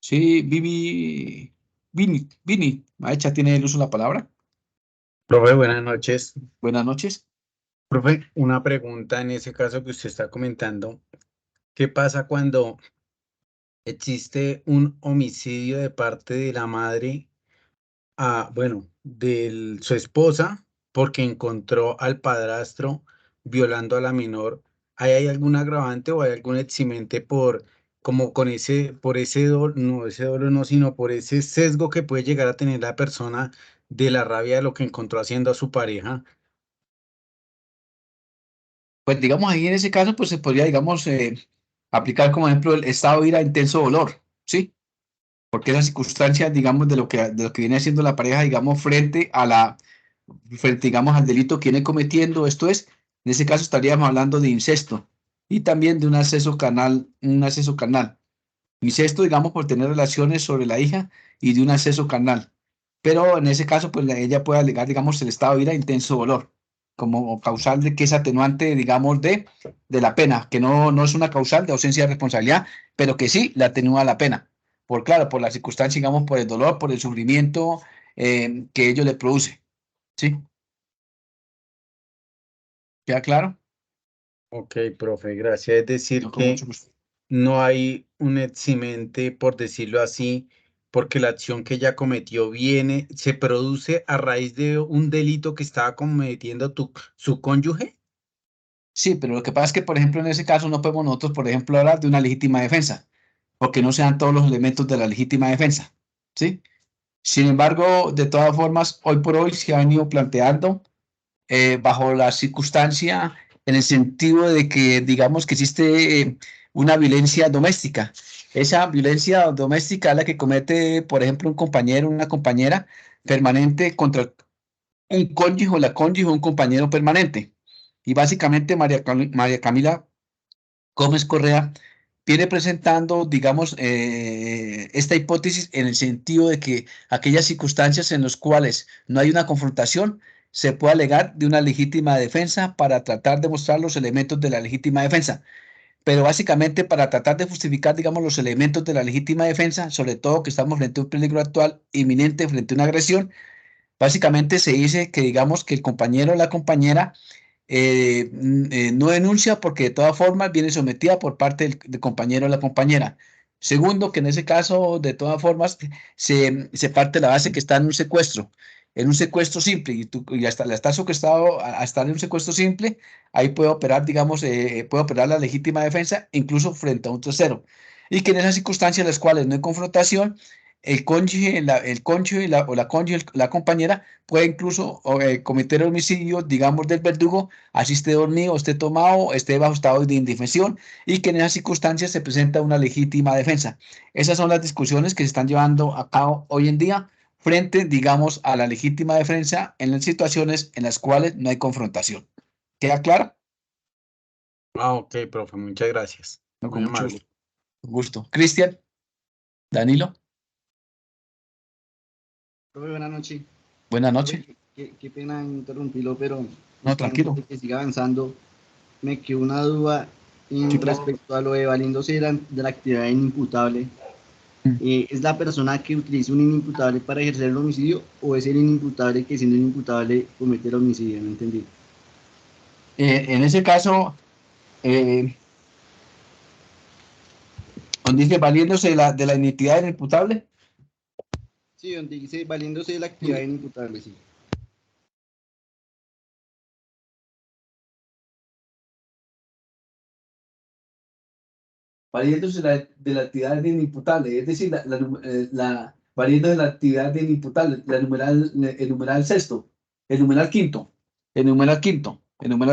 Sí, Vini, Maecha tiene el uso de la palabra. Profe, buenas noches. Buenas noches. Profe, una pregunta en ese caso que usted está comentando. ¿Qué pasa cuando existe un homicidio de parte de la madre de su esposa porque encontró al padrastro violando a la menor? ¿Ahí hay algún agravante o hay algún eximente por ese dolo no, sino por ese sesgo que puede llegar a tener la persona de la rabia de lo que encontró haciendo a su pareja? Pues digamos ahí en ese caso, pues se podría, digamos, aplicar como ejemplo el estado de ira, intenso dolor, ¿sí? Porque esas circunstancias, digamos, de lo que viene haciendo la pareja, digamos, frente, digamos, al delito que viene cometiendo, esto es, en ese caso estaríamos hablando de incesto y también de un acceso carnal. Incesto, digamos, por tener relaciones sobre la hija y de un acceso carnal. Pero en ese caso, pues ella puede alegar, digamos, el estado de ira, intenso dolor. como causal de que es atenuante, digamos, de la pena, que no es una causal de ausencia de responsabilidad, pero que sí la atenúa la pena. Por claro, por la circunstancia, digamos, por el dolor, por el sufrimiento que ello le produce. ¿Sí? ¿Queda claro? Ok, profe, gracias. Es decir, No, con mucho que gusto. no hay un eximente, por decirlo así, porque la acción que ella cometió se produce a raíz de un delito que estaba cometiendo su cónyuge. Sí, pero lo que pasa es que, por ejemplo, en ese caso no podemos nosotros, por ejemplo, hablar de una legítima defensa, porque no se dan todos los elementos de la legítima defensa. ¿Sí? Sin embargo, de todas formas, hoy por hoy se ha venido planteando bajo la circunstancia en el sentido de que, digamos, que existe una violencia doméstica. Esa violencia doméstica es la que comete, por ejemplo, un compañero, una compañera permanente contra un cónyuge o la cónyuge, un compañero permanente. Y básicamente María Camila Gómez Correa viene presentando, digamos, esta hipótesis en el sentido de que aquellas circunstancias en las cuales no hay una confrontación, se puede alegar de una legítima defensa para tratar de mostrar los elementos de la legítima defensa. Pero básicamente para tratar de justificar, digamos, los elementos de la legítima defensa, sobre todo que estamos frente a un peligro actual inminente, frente a una agresión, básicamente se dice que, digamos, que el compañero o la compañera no denuncia porque de todas formas viene sometida por parte del compañero o la compañera. Segundo, que en ese caso, de todas formas, se parte la base que está en un secuestro simple, y hasta la está secuestrado a estar en un secuestro simple, ahí puede operar, digamos, puede operar la legítima defensa, incluso frente a un tercero. Y que en esas circunstancias en las cuales no hay confrontación, el cónyuge, el cónyuge o la cónyuge, la compañera, puede incluso cometer homicidio, digamos, del verdugo, así esté dormido, esté tomado, esté bajo estado de indefensión, y que en esas circunstancias se presenta una legítima defensa. Esas son las discusiones que se están llevando a cabo hoy en día frente, digamos, a la legítima defensa en las situaciones en las cuales no hay confrontación. ¿Queda claro? Ah, ok, profe, muchas gracias. No, Muy con mucho amable. gusto. Cristian, Danilo, Profe, buenas noches. buenas noches. Profe, qué pena interrumpirlo, pero No, justo antes tranquilo. de que siga avanzando, me quedó una duda Sí, claro. respecto a lo de valiéndose de la actividad inimputable. ¿Es la persona que utiliza un inimputable para ejercer el homicidio o es el inimputable que siendo inimputable comete el homicidio? No entendí. En ese caso, donde dice valiéndose de la identidad del imputable. Sí, donde dice valiéndose de la actividad inimputable, sí. Valiéndose de la actividad del inimputable, es decir, valiéndose de la actividad del inimputable, el numeral sexto, el numeral quinto, el numeral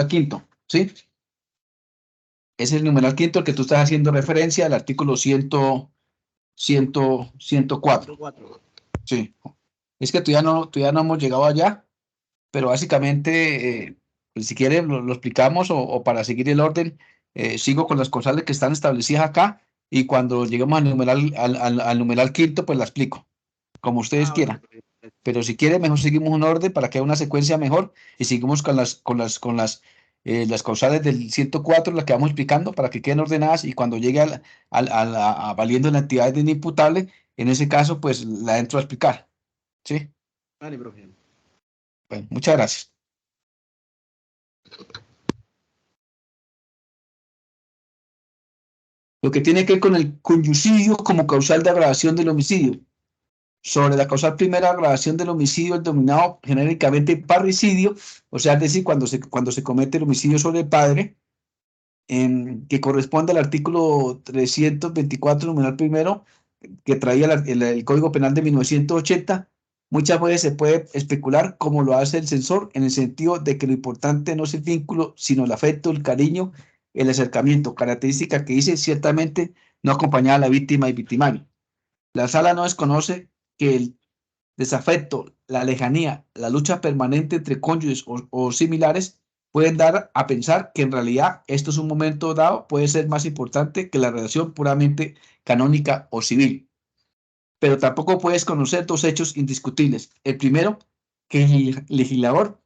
quinto, ¿sí? Es el numeral quinto el que tú estás haciendo referencia al artículo 104. 104. Sí. Es que todavía no hemos llegado allá, pero básicamente, pues si quieren, lo explicamos o para seguir el orden, sigo con las causales que están establecidas acá y cuando lleguemos al numeral quinto, pues la explico, como ustedes Ah, bueno, quieran. profe. Pero si quieren, mejor seguimos un orden para que haya una secuencia mejor y seguimos las causales del 104, las que vamos explicando, para que queden ordenadas y cuando llegue a valiendo la actividad de inimputable, en ese caso, pues la entro a explicar. ¿Sí? Vale, profe. Bueno, muchas gracias. Lo que tiene que ver con el conyucidio como causal de agravación del homicidio. Sobre la causal primera de agravación del homicidio, el denominado genéricamente parricidio, o sea, es decir, cuando se comete el homicidio sobre el padre, que corresponde al artículo 324, numeral primero, que traía el Código Penal de 1980, muchas veces se puede especular como lo hace el censor, en el sentido de que lo importante no es el vínculo, sino el afecto, el cariño, el acercamiento, característica que dice ciertamente no acompañar a la víctima y victimario. La sala no desconoce que el desafecto, la lejanía, la lucha permanente entre cónyuges o similares pueden dar a pensar que en realidad esto es un momento dado, puede ser más importante que la relación puramente canónica o civil. Pero tampoco puedes conocer dos hechos indiscutibles. El primero, que el legislador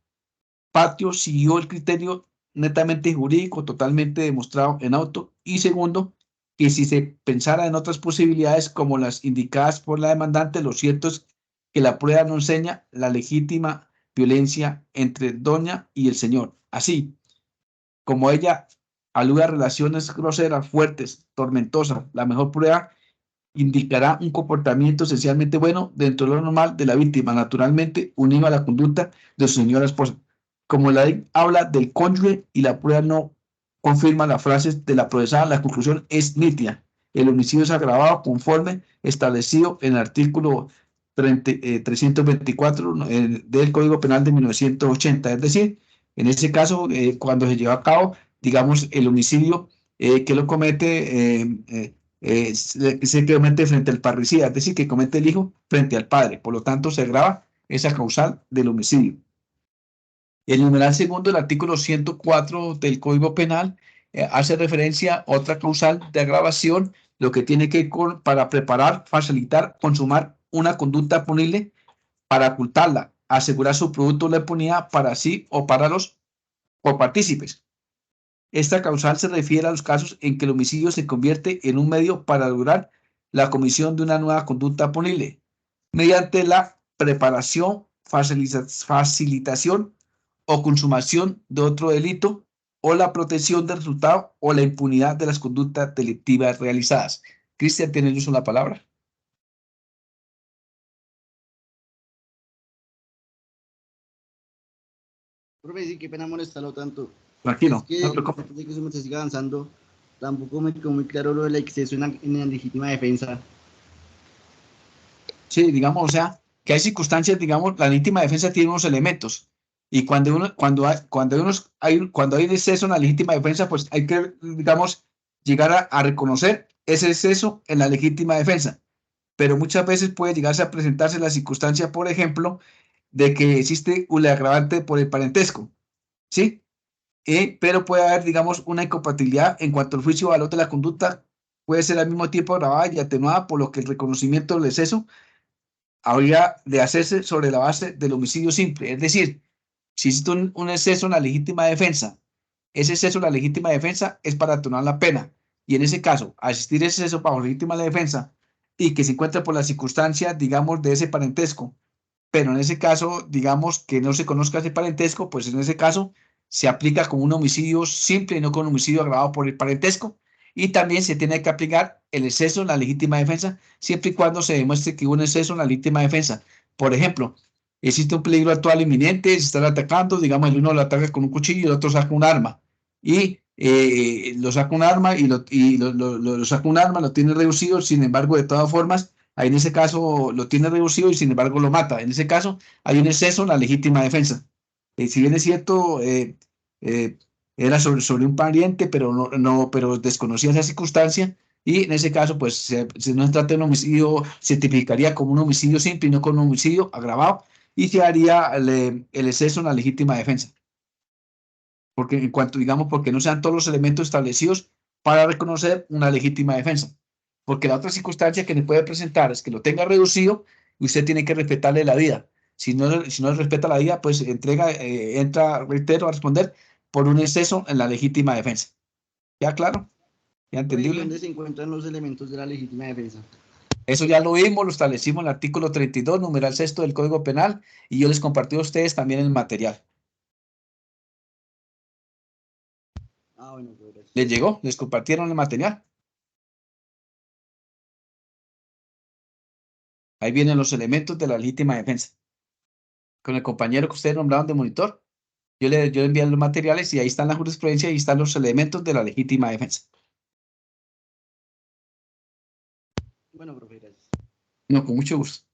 Patio siguió el criterio netamente jurídico, totalmente demostrado en auto. Y segundo, que si se pensara en otras posibilidades como las indicadas por la demandante, lo cierto es que la prueba no enseña la legítima violencia entre doña y el señor. Así, como ella alude a relaciones groseras, fuertes, tormentosas, la mejor prueba indicará un comportamiento esencialmente bueno dentro de lo normal de la víctima, naturalmente unido a la conducta de su señora esposa. Como la ley habla del cónyuge y la prueba no confirma las frases de la procesada, la conclusión es nítida. El homicidio es agravado conforme establecido en el artículo 324 del Código Penal de 1980. Es decir, en ese caso, cuando se lleva a cabo, digamos, el homicidio que lo comete se comete frente al parricida, es decir, que comete el hijo frente al padre. Por lo tanto, se agrava esa causal del homicidio. El numeral segundo del artículo 104 del Código Penal hace referencia a otra causal de agravación, lo que tiene que ver con para preparar, facilitar, consumar una conducta punible para ocultarla, asegurar su producto de la impunidad para sí o para los copartícipes. Esta causal se refiere a los casos en que el homicidio se convierte en un medio para lograr la comisión de una nueva conducta punible, mediante la preparación, facilitación o consumación de otro delito, o la protección del resultado o la impunidad de las conductas delictivas realizadas. Cristian, ¿tiene uso la palabra? Profe, sí, qué pena molestarlo tanto. Tranquilo, Es que, no te preocupes. antes de que se me siga avanzando, tampoco me quedó muy claro lo del exceso en la legítima defensa. Sí, digamos, o sea, que hay circunstancias, digamos, la legítima defensa tiene unos elementos. Y cuando hay un exceso en la legítima defensa, pues hay que, digamos, llegar a reconocer ese exceso en la legítima defensa. Pero muchas veces puede llegarse a presentarse la circunstancia, por ejemplo, de que existe un agravante por el parentesco, ¿sí? Pero puede haber, digamos, una incompatibilidad en cuanto al juicio de valor de la conducta puede ser al mismo tiempo agravada y atenuada, por lo que el reconocimiento del exceso habría de hacerse sobre la base del homicidio simple. Es decir, si existe un exceso en la legítima defensa, ese exceso en la legítima defensa es para atenuar la pena. Y en ese caso, al existir ese exceso bajo legítima defensa y que se encuentra por las circunstancias, digamos, de ese parentesco, pero en ese caso, digamos, que no se conozca ese parentesco, pues en ese caso se aplica como un homicidio simple y no como un homicidio agravado por el parentesco. Y también se tiene que aplicar el exceso en la legítima defensa, siempre y cuando se demuestre que hubo un exceso en la legítima defensa. Por ejemplo, existe un peligro actual inminente, se están atacando, digamos, el uno lo ataca con un cuchillo y el otro saca un arma. Y lo saca un arma lo saca un arma, lo tiene reducido, sin embargo, de todas formas, ahí en ese caso lo tiene reducido y sin embargo lo mata. En ese caso hay un exceso en la legítima defensa. Si bien es cierto, era sobre un pariente, pero desconocía esa circunstancia y en ese caso, pues, si no se trata de un homicidio, se tipificaría como un homicidio simple y no como un homicidio agravado y se haría el exceso en la legítima defensa. Porque en cuanto, digamos, porque no sean todos los elementos establecidos para reconocer una legítima defensa. Porque la otra circunstancia que le puede presentar es que lo tenga reducido y usted tiene que respetarle la vida. Si no le respeta la vida, pues entra, reitero, a responder por un exceso en la legítima defensa. ¿Ya claro? ¿Ya entendible? ¿Dónde se encuentran los elementos de la legítima defensa? Eso ya lo vimos, lo establecimos en el artículo 32, numeral 6 del Código Penal, y yo les compartí a ustedes también el material. Bueno, pues gracias. ¿Les llegó? ¿Les compartieron el material? Ahí vienen los elementos de la legítima defensa. Con el compañero que ustedes nombraron de monitor, yo le envié los materiales y ahí están la jurisprudencia y están los elementos de la legítima defensa. Bueno, profe, gracias. No, con mucho gusto.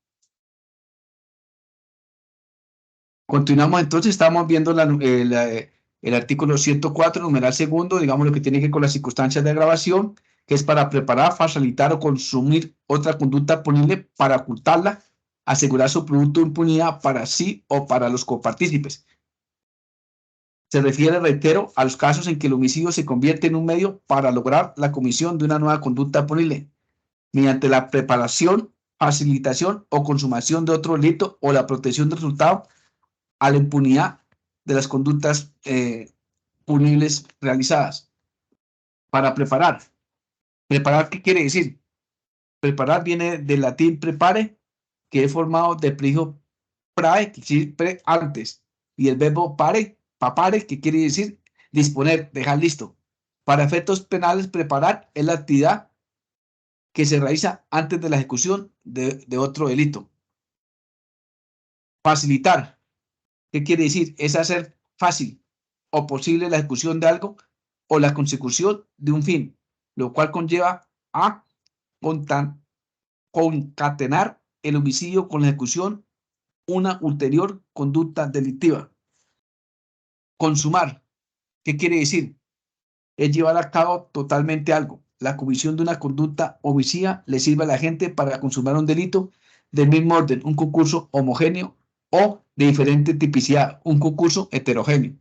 Continuamos entonces, estamos viendo el artículo 104, numeral segundo, digamos lo que tiene que ver con las circunstancias de agravación, que es para preparar, facilitar o consumir otra conducta punible para ocultarla, asegurar su producto de impunidad para sí o para los copartícipes. Se refiere, reitero, a los casos en que el homicidio se convierte en un medio para lograr la comisión de una nueva conducta punible, mediante la preparación, facilitación o consumación de otro delito o la protección del resultado a la impunidad de las conductas punibles realizadas. Para preparar. ¿Preparar qué quiere decir? Preparar viene del latín prepare, que es formado del prefijo prae, que quiere decir antes, y el verbo pare, papare, que quiere decir disponer, dejar listo. Para efectos penales, preparar es la actividad que se realiza antes de la ejecución de otro delito. Facilitar, ¿qué quiere decir? Es hacer fácil o posible la ejecución de algo o la consecución de un fin, lo cual conlleva a concatenar el homicidio con la ejecución una ulterior conducta delictiva. Consumar, ¿qué quiere decir? Es llevar a cabo totalmente algo. La comisión de una conducta homicida le sirve a la gente para consumar un delito del mismo orden, un concurso homogéneo o de diferente tipicidad, un concurso heterogéneo.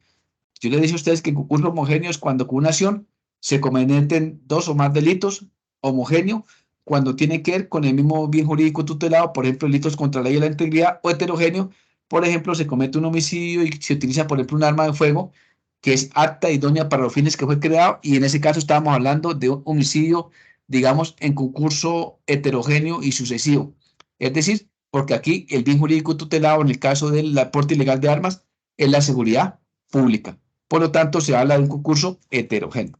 Yo les he dicho a ustedes que el concurso homogéneo es cuando con una acción se cometen dos o más delitos, homogéneo cuando tiene que ver con el mismo bien jurídico tutelado, por ejemplo, delitos contra la ley y la integridad, o heterogéneo, por ejemplo, se comete un homicidio y se utiliza, por ejemplo, un arma de fuego que es apta y idónea para los fines que fue creado, y en ese caso estábamos hablando de un homicidio, digamos, en concurso heterogéneo y sucesivo. Es decir, porque aquí el bien jurídico tutelado en el caso del aporte ilegal de armas es la seguridad pública. Por lo tanto, se habla de un concurso heterogéneo.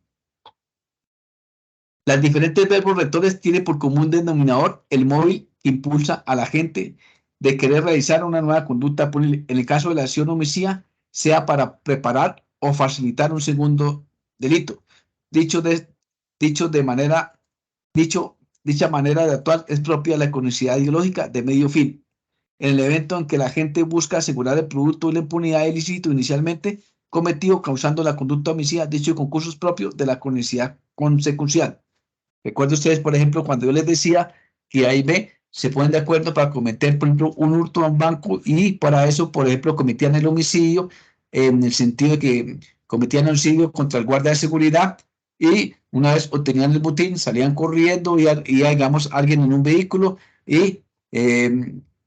Las diferentes verbos rectores tienen por común denominador el móvil que impulsa a la gente de querer realizar una nueva conducta punible. En el caso de la acción homicida, sea para preparar o facilitar un segundo delito. Dicha manera de actuar es propia de la economicidad ideológica de medio fin. En el evento en que la gente busca asegurar el producto de la impunidad ilícito inicialmente cometido causando la conducta homicida, dicho concurso es propio de la economicidad consecuencial. Recuerden ustedes, por ejemplo, cuando yo les decía que A y B se ponen de acuerdo para cometer, por ejemplo, un hurto a un banco y para eso, por ejemplo, cometían el homicidio en el sentido de que cometían homicidio contra el guardia de seguridad y una vez obtenían el botín, salían corriendo y digamos, alguien en un vehículo y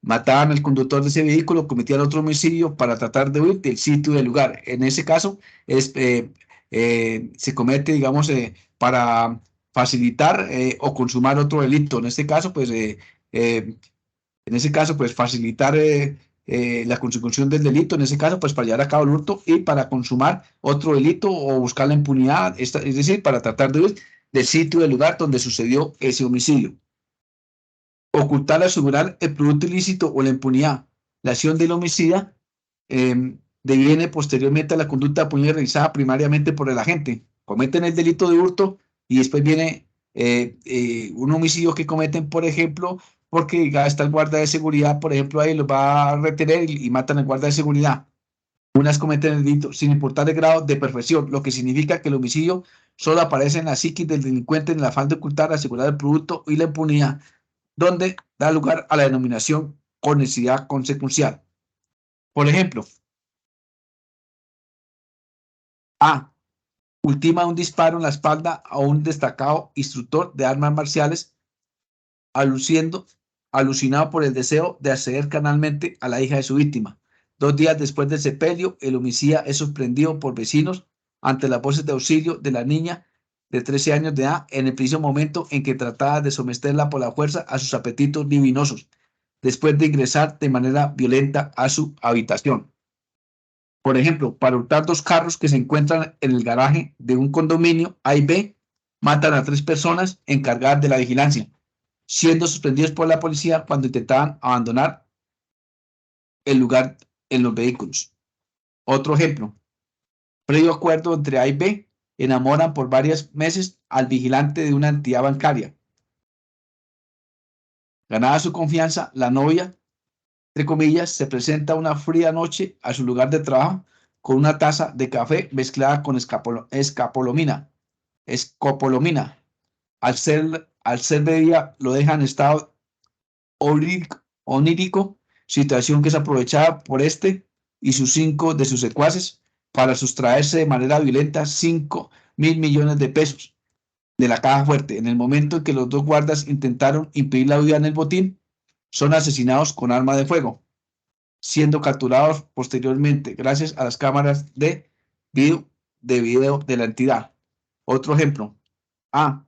mataban al conductor de ese vehículo, cometían otro homicidio para tratar de huir del sitio del lugar. En ese caso, se comete, digamos, para facilitar o consumar otro delito. En este caso, pues, facilitar la consecución del delito, en ese caso, pues, para llevar a cabo el hurto y para consumar otro delito o buscar la impunidad, es decir, para tratar de huir del sitio del lugar donde sucedió ese homicidio. Ocultar, asegurar el producto ilícito o la impunidad. La acción del homicida deviene posteriormente a la conducta punible realizada primariamente por el agente. Cometen el delito de hurto y después viene un homicidio que cometen, por ejemplo, porque ya está el guardia de seguridad, por ejemplo, ahí los va a retener y matan al guardia de seguridad. Unas cometen el delito sin importar el grado de perfección, lo que significa que el homicidio solo aparece en la psiquis del delincuente en el afán de ocultar, asegurar el producto y la impunidad, donde da lugar a la denominación conexidad consecuencial. Por ejemplo, A. Ultima un disparo en la espalda a un destacado instructor de armas marciales, alucinado por el deseo de acceder carnalmente a la hija de su víctima. 2 días después del sepelio, el homicida es sorprendido por vecinos ante las voces de auxilio de la niña de 13 años de edad en el preciso momento en que trataba de someterla por la fuerza a sus apetitos divinosos, después de ingresar de manera violenta a su habitación. Por ejemplo, para hurtar 2 carros que se encuentran en el garaje de un condominio A y B, matan a 3 personas encargadas de la vigilancia, siendo sorprendidos por la policía cuando intentaban abandonar el lugar en los vehículos. Otro ejemplo, previo acuerdo entre A y B, enamoran por varios meses al vigilante de una entidad bancaria. Ganada su confianza, la novia, entre comillas, se presenta una fría noche a su lugar de trabajo con una taza de café mezclada con escopolamina. Al ser bebida, lo deja en estado onírico, situación que es aprovechada por este y sus 5 de sus secuaces para sustraerse de manera violenta 5.000 millones de pesos de la caja fuerte. En el momento en que los 2 guardas intentaron impedir la huida en el botín, son asesinados con arma de fuego. siendo capturados posteriormente gracias a las cámaras de video de la entidad. Otro ejemplo. A.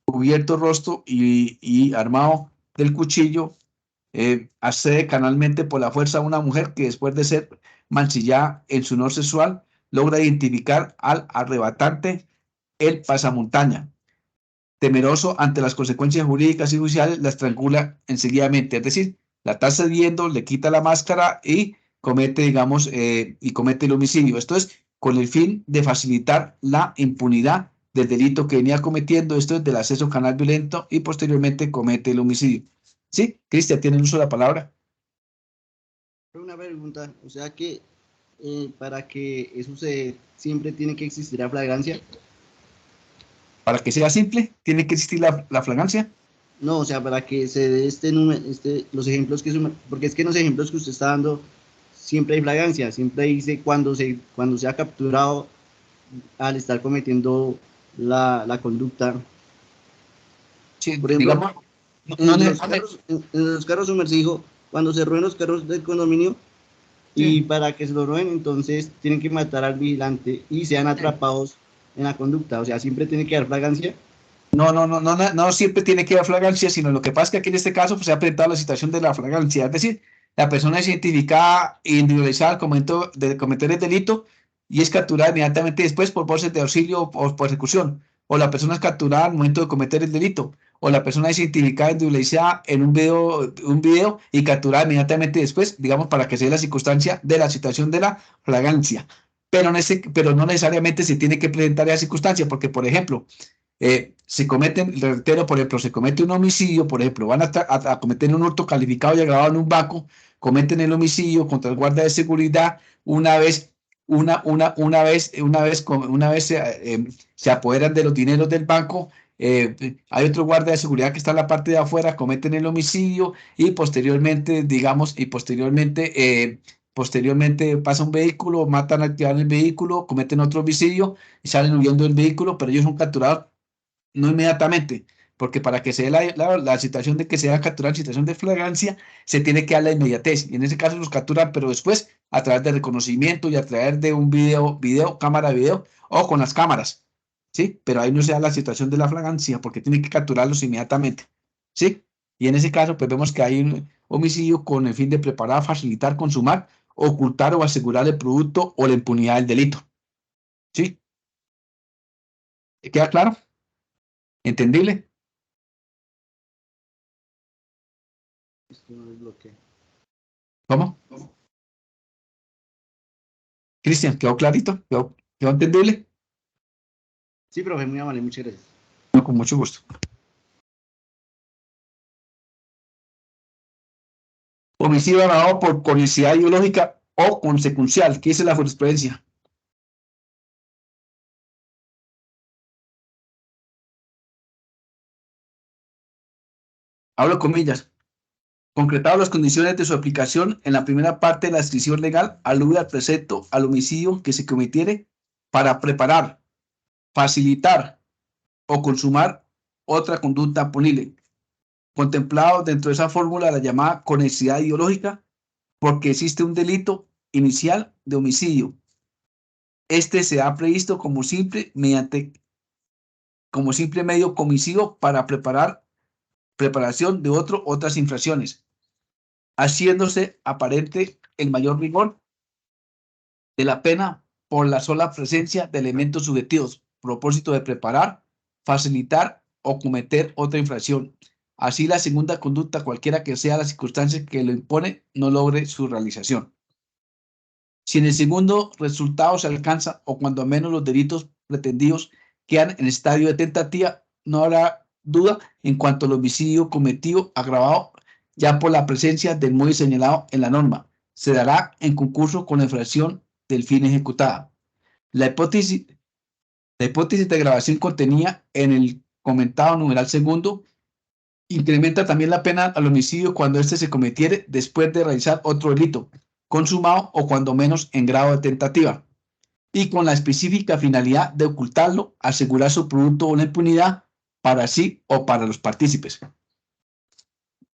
Cubierto rostro y armado del cuchillo, accede canalmente por la fuerza a una mujer que después de ser mancillada en su honor sexual, logra identificar al arrebatante, el pasamontaña. Temeroso ante las consecuencias jurídicas y judiciales, la estrangula enseguidamente. Es decir, la está cediendo, le quita la máscara y comete, digamos, comete el homicidio. Esto es con el fin de facilitar la impunidad del delito que venía cometiendo. Esto es del acceso canal violento y posteriormente comete el homicidio. ¿Sí? Cristian, ¿tiene uso de la palabra? Una pregunta, o sea que para que eso se siempre tiene que existir la flagrancia. Para que sea simple, tiene que existir la flagrancia. No, o sea, para que se dé este número, los ejemplos que porque es que en los ejemplos que usted está dando siempre hay flagrancia, siempre dice cuando se ha capturado al estar cometiendo la conducta. Sí, por ejemplo, digamos, en los carros sumergidos, cuando se roben los carros del condominio, y para que se lo roben, entonces tienen que matar al vigilante y sean atrapados en la conducta. O sea, siempre tiene que haber flagrancia. No siempre tiene que haber flagrancia, sino lo que pasa es que aquí en este caso pues, se ha presentado la situación de la flagrancia, es decir, la persona es identificada e individualizada al momento de cometer el delito y es capturada inmediatamente después por voces de auxilio o por ejecución, o la persona es capturada al momento de cometer el delito, o la persona es identificada e individualizada en un video y capturada inmediatamente después, digamos, para que se dé la circunstancia de la situación de la flagrancia. Pero no necesariamente se tiene que presentar esa circunstancia, porque, por ejemplo, se cometen, reitero, por ejemplo, se comete un homicidio, por ejemplo, van a cometer un hurto calificado y agravado en un banco, cometen el homicidio contra el guardia de seguridad, una vez se apoderan de los dineros del banco, hay otro guardia de seguridad que está en la parte de afuera, cometen el homicidio y posteriormente, posteriormente pasa un vehículo, matan al que va en el vehículo, cometen otro homicidio y salen huyendo del vehículo, pero ellos son capturados no inmediatamente, porque para que se dé la situación de que se haga capturar en situación de flagrancia, se tiene que dar la inmediatez. Y en ese caso los capturan, pero después a través de reconocimiento y a través de un cámara de video o con las cámaras. ¿Sí? Pero ahí no se da la situación de la flagrancia porque tiene que capturarlos inmediatamente. ¿Sí? Y en ese caso, pues vemos que hay un homicidio con el fin de preparar, facilitar, consumar, ocultar o asegurar el producto o la impunidad del delito. ¿Sí? ¿Queda claro? ¿Entendible? Esto no es bloqueo. ¿Cómo? Cristian, ¿quedó clarito? ¿Quedó entendible? Sí, profe, muy amable, muchas gracias. No, con mucho gusto. Homicidio agravado por conicidad ideológica o consecuencial. ¿Qué dice la jurisprudencia? Hablo comillas. Concretado las condiciones de su aplicación en la primera parte de la descripción legal, alude al precepto al homicidio que se cometiere para preparar, facilitar o consumar otra conducta punible. Contemplado dentro de esa fórmula la llamada conexidad ideológica, porque existe un delito inicial de homicidio. Este se ha previsto como simple medio comisivo para preparación de otras infracciones, haciéndose aparente el mayor rigor de la pena por la sola presencia de elementos subjetivos, propósito de preparar, facilitar o cometer otra infracción. Así la segunda conducta, cualquiera que sea la circunstancia que lo impone, no logre su realización. Si en el segundo resultado se alcanza o cuando menos los delitos pretendidos quedan en estadio de tentativa, no habrá duda en cuanto al homicidio cometido agravado ya por la presencia del muy señalado en la norma. Se dará en concurso con la infracción del fin ejecutada. La hipótesis de agravación contenida en el comentado numeral segundo incrementa también la pena al homicidio cuando éste se cometiere después de realizar otro delito consumado o cuando menos en grado de tentativa y con la específica finalidad de ocultarlo, asegurar su producto o la impunidad para sí o para los partícipes.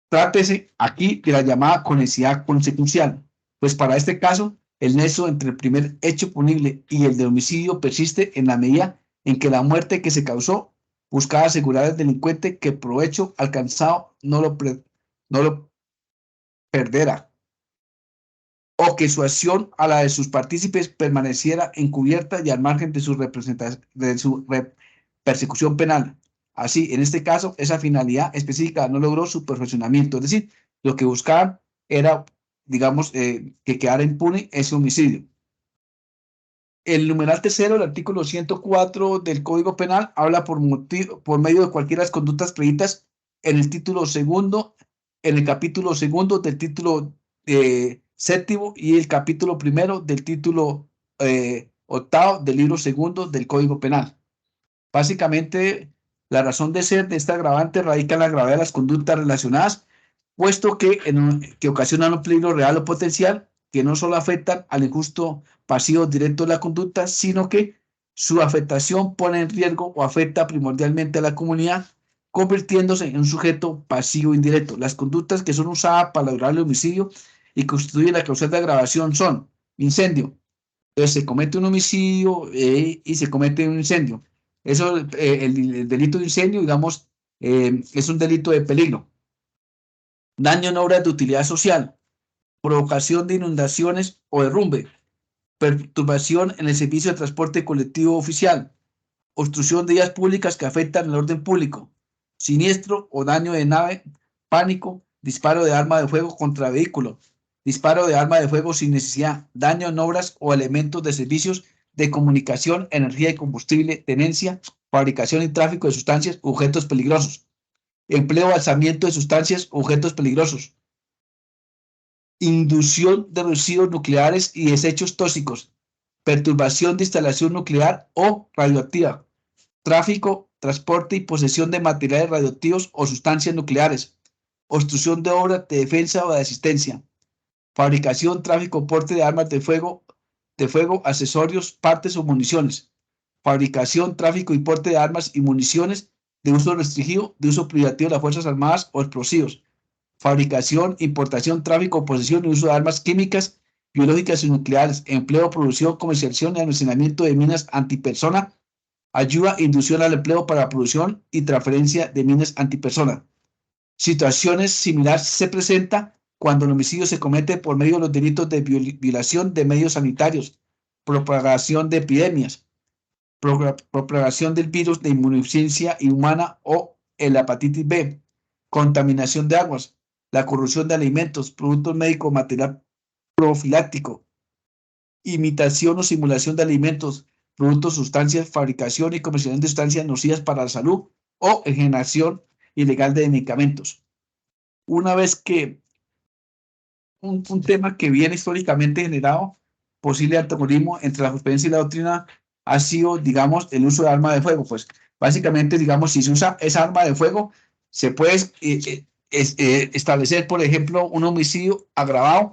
Trátese aquí de la llamada conexidad consecuencial, pues para este caso, el nexo entre el primer hecho punible y el de homicidio persiste en la medida en que la muerte que se causó buscaba asegurar al delincuente que el provecho alcanzado no lo perderá, o que su acción a la de sus partícipes permaneciera encubierta y al margen de su persecución penal. Así, en este caso, esa finalidad específica no logró su perfeccionamiento, es decir, lo que buscaban era, digamos, que quedara impune ese homicidio. El numeral tercero, el artículo 104 del Código Penal, habla por medio de cualquiera de las conductas previstas en el título segundo, en el capítulo segundo del título séptimo y el capítulo primero del título octavo del libro segundo del Código Penal. Básicamente, la razón de ser de esta agravante radica en la gravedad de las conductas relacionadas, puesto que ocasionan un peligro real o potencial que no solo afectan al injusto pasivo directo de la conducta, sino que su afectación pone en riesgo o afecta primordialmente a la comunidad, convirtiéndose en un sujeto pasivo indirecto. Las conductas que son usadas para lograr el homicidio y constituyen la causal de agravación son incendio. Entonces se comete un homicidio y se comete un incendio. Eso, el delito de incendio, digamos, es un delito de peligro. Daño en obras de utilidad social, provocación de inundaciones o derrumbe, perturbación en el servicio de transporte colectivo oficial, obstrucción de vías públicas que afectan el orden público, siniestro o daño de nave, pánico, disparo de arma de fuego contra vehículo, disparo de arma de fuego sin necesidad, daño en obras o elementos de servicios de comunicación, energía y combustible, tenencia, fabricación y tráfico de sustancias u objetos peligrosos, empleo o alzamiento de sustancias u objetos peligrosos, inducción de residuos nucleares y desechos tóxicos, perturbación de instalación nuclear o radioactiva, tráfico, transporte y posesión de materiales radioactivos o sustancias nucleares, obstrucción de obras de defensa o de asistencia, fabricación, tráfico, porte de armas de fuego, accesorios, partes o municiones, fabricación, tráfico y porte de armas y municiones de uso restringido, de uso privativo de las Fuerzas Armadas o explosivos, fabricación, importación, tráfico, posesión y uso de armas químicas, biológicas y nucleares, empleo, producción, comercialización y almacenamiento de minas antipersona, ayuda e inducción al empleo para la producción y transferencia de minas antipersona. Situaciones similares se presentan cuando el homicidio se comete por medio de los delitos de violación de medios sanitarios, propagación de epidemias, propagación del virus de inmunodeficiencia humana o el hepatitis B, contaminación de aguas, la corrupción de alimentos, productos médicos, material profiláctico, imitación o simulación de alimentos, productos, sustancias, fabricación y comercialización de sustancias nocivas para la salud o generación ilegal de medicamentos. Una vez que un tema que viene históricamente generado, posible antagonismo entre la jurisprudencia y la doctrina, ha sido, digamos, el uso de arma de fuego. Pues básicamente, digamos, si se usa esa arma de fuego, se puede establecer, por ejemplo, un homicidio agravado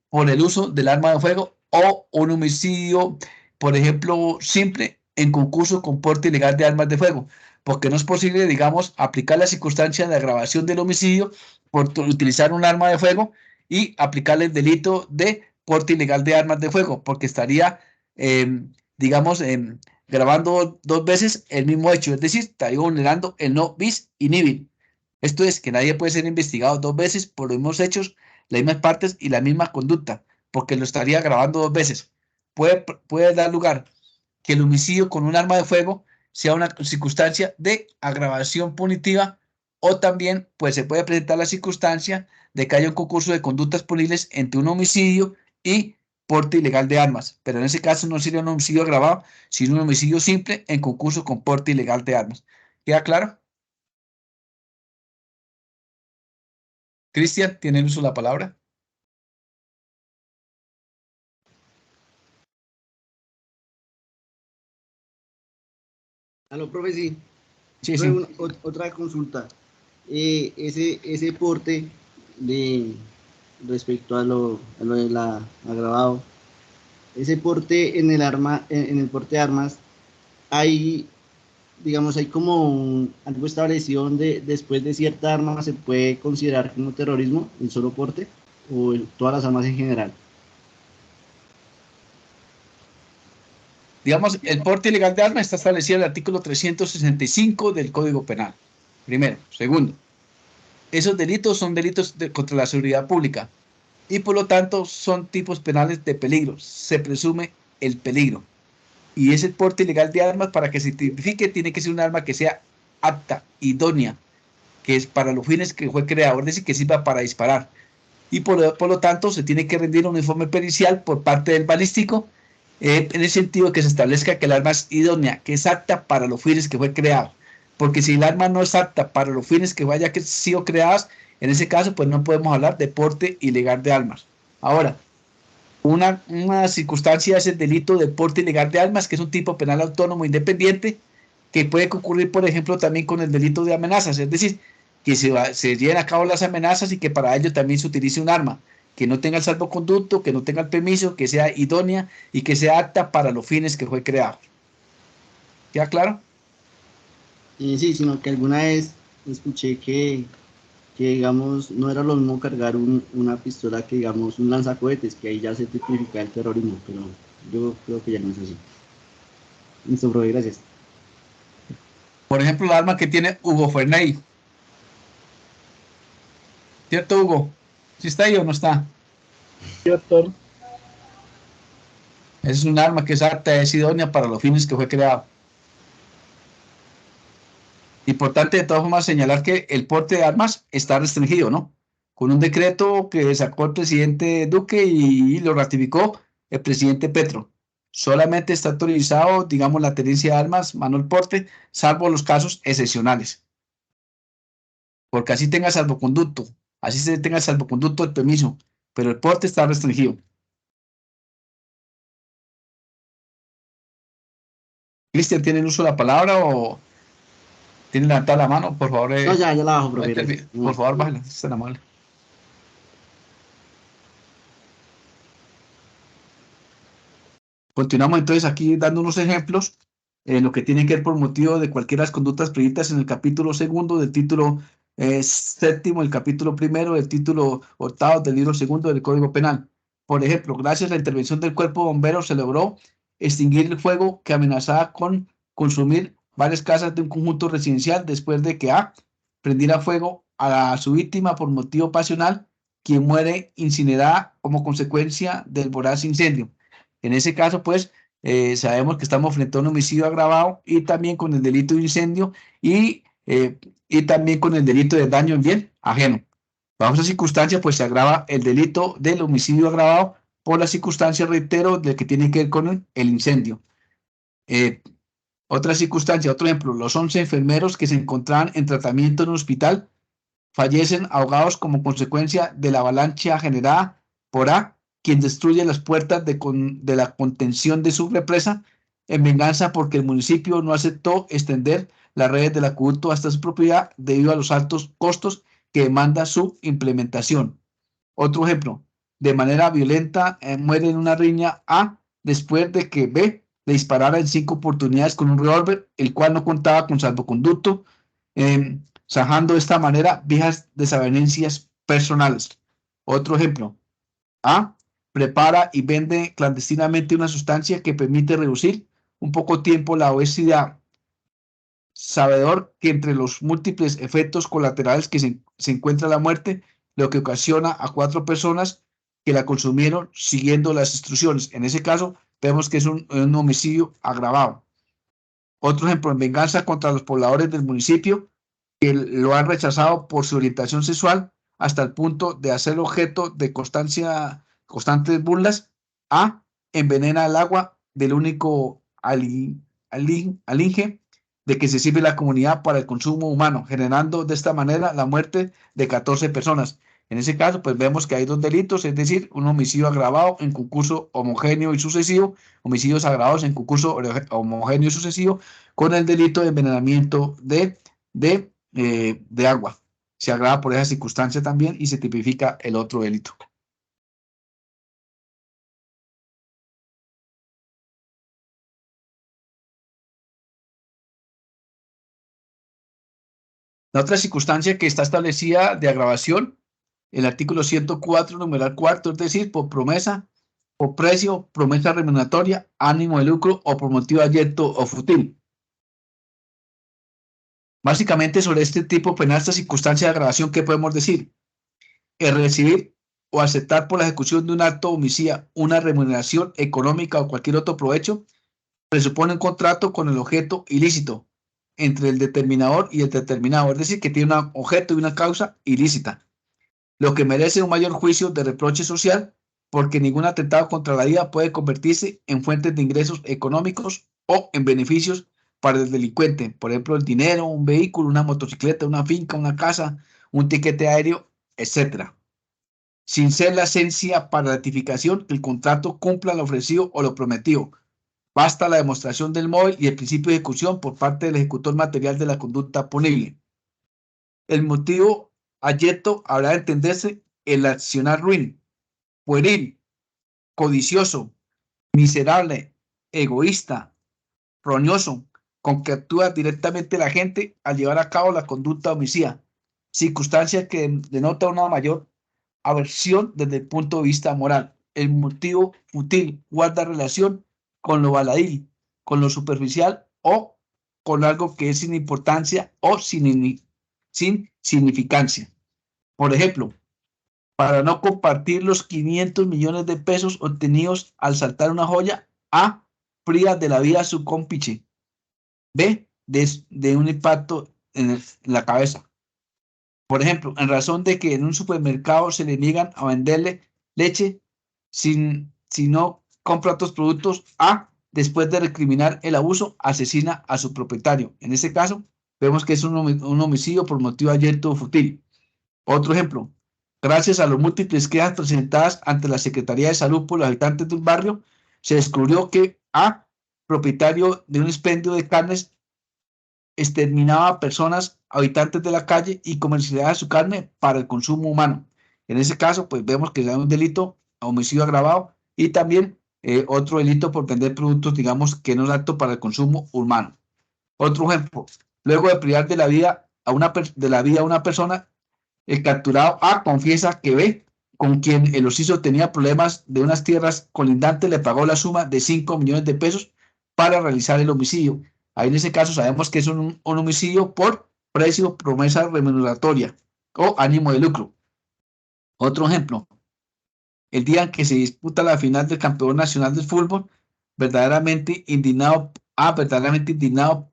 por el uso del arma de fuego o un homicidio, por ejemplo, simple en concurso con porte ilegal de armas de fuego, porque no es posible, digamos, aplicar la circunstancia de agravación del homicidio por utilizar un arma de fuego y aplicarle el delito de porte ilegal de armas de fuego, porque estaría, digamos, grabando dos veces el mismo hecho, es decir, estaría vulnerando el no bis in idem. Esto es que nadie puede ser investigado dos veces por los mismos hechos, las mismas partes y la misma conducta, porque lo estaría grabando dos veces. Puede dar lugar que el homicidio con un arma de fuego sea una circunstancia de agravación punitiva, o también pues se puede presentar la circunstancia de que haya un concurso de conductas punibles entre un homicidio y porte ilegal de armas, pero en ese caso no sería un homicidio agravado, sino un homicidio simple en concurso con porte ilegal de armas. ¿Queda claro? Cristian, ¿tiene uso la palabra? Aló, profe, sí. Sí, Profe, sí. otra consulta. Ese porte respecto a lo de la agravado, ese porte en el arma, en el porte de armas, hay, digamos, hay como algo establecido donde después de cierta arma se puede considerar como terrorismo el solo porte o todas las armas en general. Digamos, el porte ilegal de armas está establecido en el artículo 365 del Código Penal. Primero. Segundo, esos delitos son delitos contra la seguridad pública y por lo tanto son tipos penales de peligro. Se presume el peligro. Y ese porte ilegal de armas, para que se tipifique, tiene que ser un arma que sea apta, idónea, que es para los fines que fue creado, es decir, que sirva para disparar. Y por lo tanto se tiene que rendir un informe pericial por parte del balístico, en el sentido que se establezca que el arma es idónea, que es apta para los fines que fue creado. Porque si el arma no es apta para los fines que haya sido creadas, en ese caso pues no podemos hablar de porte ilegal de armas. Ahora, una circunstancia es el delito de porte ilegal de armas, que es un tipo penal autónomo independiente, que puede ocurrir, por ejemplo, también con el delito de amenazas, es decir, que se lleven a cabo las amenazas y que para ello también se utilice un arma, que no tenga el salvoconducto, que no tenga el permiso, que sea idónea y que sea apta para los fines que fue creado. ¿Queda claro? Sí, sino que alguna vez escuché que digamos, no era lo mismo cargar una pistola que, digamos, un lanzacohetes, que ahí ya se tipifica el terrorismo, pero yo creo que ya no es así. Listo, profe, gracias. Por ejemplo, la arma que tiene Hugo Ferney. ¿Cierto, Hugo? ¿Sí está ahí o no está? Sí, doctor. Es un arma que es apta, es idónea para los fines que fue creado. Importante de todas formas señalar que el porte de armas está restringido, ¿no? Con un decreto que sacó el presidente Duque y lo ratificó el presidente Petro. Solamente está autorizado, digamos, la tenencia de armas, mano el porte, salvo los casos excepcionales. Porque así tenga salvoconducto, así se tenga salvoconducto el permiso, pero el porte está restringido. Cristian, ¿tiene el uso de la palabra o tiene levantada la mano? Por favor. No, ya la bajo, profe. Gracias. Por favor, bájala, si es tan amable. Continuamos entonces aquí dando unos ejemplos en lo que tiene que ver por motivo de cualquiera de las conductas previstas en el capítulo segundo del título séptimo, el capítulo primero, del título octavo del libro segundo del Código Penal. Por ejemplo, gracias a la intervención del cuerpo de bomberos se logró extinguir el fuego que amenazaba con consumir varias casas de un conjunto residencial después de que A prendiera fuego a su víctima por motivo pasional, quien muere incinerada como consecuencia del voraz incendio. En ese caso, pues, sabemos que estamos frente a un homicidio agravado y también con el delito de incendio y también con el delito de daño en bien ajeno. Bajo esa circunstancia, pues se agrava el delito del homicidio agravado por la circunstancia, reitero, de que tiene que ver con el incendio. Otra circunstancia, otro ejemplo, los 11 enfermeros que se encontraban en tratamiento en un hospital fallecen ahogados como consecuencia de la avalancha generada por A, quien destruye las puertas de la contención de su represa en venganza porque el municipio no aceptó extender las redes del acueducto hasta su propiedad debido a los altos costos que demanda su implementación. Otro ejemplo, de manera violenta muere en una riña A después de que B le disparara en 5 oportunidades con un revólver, el cual no contaba con salvoconducto, zanjando de esta manera viejas desavenencias personales. Otro ejemplo, A prepara y vende clandestinamente una sustancia que permite reducir un poco tiempo la obesidad, sabedor que entre los múltiples efectos colaterales que se encuentra la muerte, lo que ocasiona a 4 personas que la consumieron siguiendo las instrucciones. En ese caso, vemos que es un homicidio agravado. Otro ejemplo, en venganza contra los pobladores del municipio que lo han rechazado por su orientación sexual hasta el punto de hacer objeto de constantes burlas. A envenena el agua del único alinge de que se sirve la comunidad para el consumo humano, generando de esta manera la muerte de 14 personas. En ese caso, pues vemos que hay 2 delitos, es decir, un homicidio agravado en concurso homogéneo y sucesivo, homicidios agravados en concurso homogéneo y sucesivo, con el delito de envenenamiento de agua. Se agrava por esa circunstancia también y se tipifica el otro delito. La otra circunstancia que está establecida de agravación, el artículo 104, numeral cuarto, es decir, por promesa, por precio, promesa remuneratoria, ánimo de lucro o por motivo abyecto o fútil. Básicamente sobre este tipo penal, esta circunstancia de agravación, ¿qué podemos decir? El recibir o aceptar por la ejecución de un acto homicida una remuneración económica o cualquier otro provecho presupone un contrato con el objeto ilícito entre el determinador y el determinado, es decir, que tiene un objeto y una causa ilícita, lo que merece un mayor juicio de reproche social porque ningún atentado contra la vida puede convertirse en fuentes de ingresos económicos o en beneficios para el delincuente, por ejemplo, el dinero, un vehículo, una motocicleta, una finca, una casa, un tiquete aéreo, etc. Sin ser la esencia para ratificación que el contrato cumpla lo ofrecido o lo prometido. Basta la demostración del móvil y el principio de ejecución por parte del ejecutor material de la conducta punible. El motivo abyecto habrá de entenderse el accionar ruin, pueril, codicioso, miserable, egoísta, roñoso, con que actúa directamente la gente al llevar a cabo la conducta homicida, circunstancia que denota una mayor aversión desde el punto de vista moral. El motivo fútil guarda relación con lo baladí, con lo superficial o con algo que es sin importancia o sin significancia. Por ejemplo, para no compartir los 500 millones de pesos obtenidos al saltar una joya, A, priva de la vida a su cómplice, B, de un impacto en la cabeza. Por ejemplo, en razón de que en un supermercado se le niegan a venderle leche si no compra otros productos, A, después de recriminar el abuso, asesina a su propietario. En este caso, vemos que es un homicidio por motivo abyecto o fútil. Otro ejemplo, gracias a las múltiples quejas presentadas ante la Secretaría de Salud por los habitantes del barrio, se descubrió que A, propietario de un expendio de carnes, exterminaba a personas, habitantes de la calle y comercializaba su carne para el consumo humano. En ese caso, pues vemos que hay un delito, homicidio agravado y también otro delito por vender productos, digamos, que no es apto para el consumo humano. Otro ejemplo, luego de privar de la vida a una persona, el capturado A confiesa que B, con quien el occiso tenía problemas de unas tierras colindantes, le pagó la suma de 5 millones de pesos para realizar el homicidio. Ahí en ese caso sabemos que es un homicidio por precio, promesa remuneratoria o ánimo de lucro. Otro ejemplo, el día en que se disputa la final del campeón nacional del fútbol, verdaderamente indignado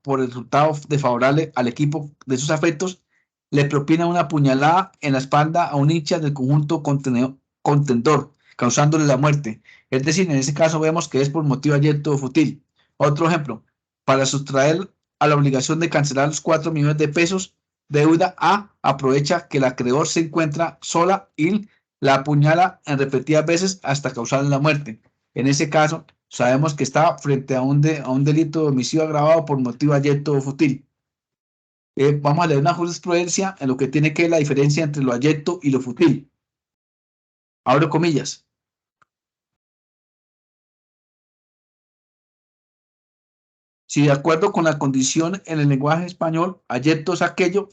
por el resultado desfavorable al equipo de sus afectos, le propina una puñalada en la espalda a un hincha del conjunto contendor, causándole la muerte. Es decir, en ese caso vemos que es por motivo abyecto o fútil. Otro ejemplo, para sustraer a la obligación de cancelar los 4 millones de pesos deuda A, aprovecha que el acreedor se encuentra sola y la apuñala en repetidas veces hasta causarle la muerte. En ese caso, sabemos que está frente a un delito de homicidio agravado por motivo abyecto o fútil. Vamos a leer una jurisprudencia en lo que tiene que ver la diferencia entre lo abyecto y lo fútil. Abro comillas. Si de acuerdo con la condición en el lenguaje español, abyecto es aquello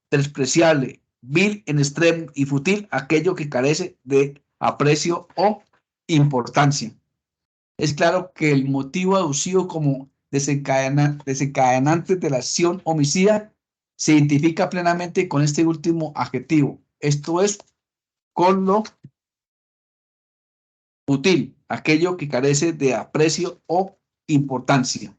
despreciable, vil en extremo y fútil aquello que carece de aprecio o importancia. Es claro que el motivo aducido como desencadenante de la acción homicida se identifica plenamente con este último adjetivo, esto es, con lo fútil, aquello que carece de aprecio o importancia.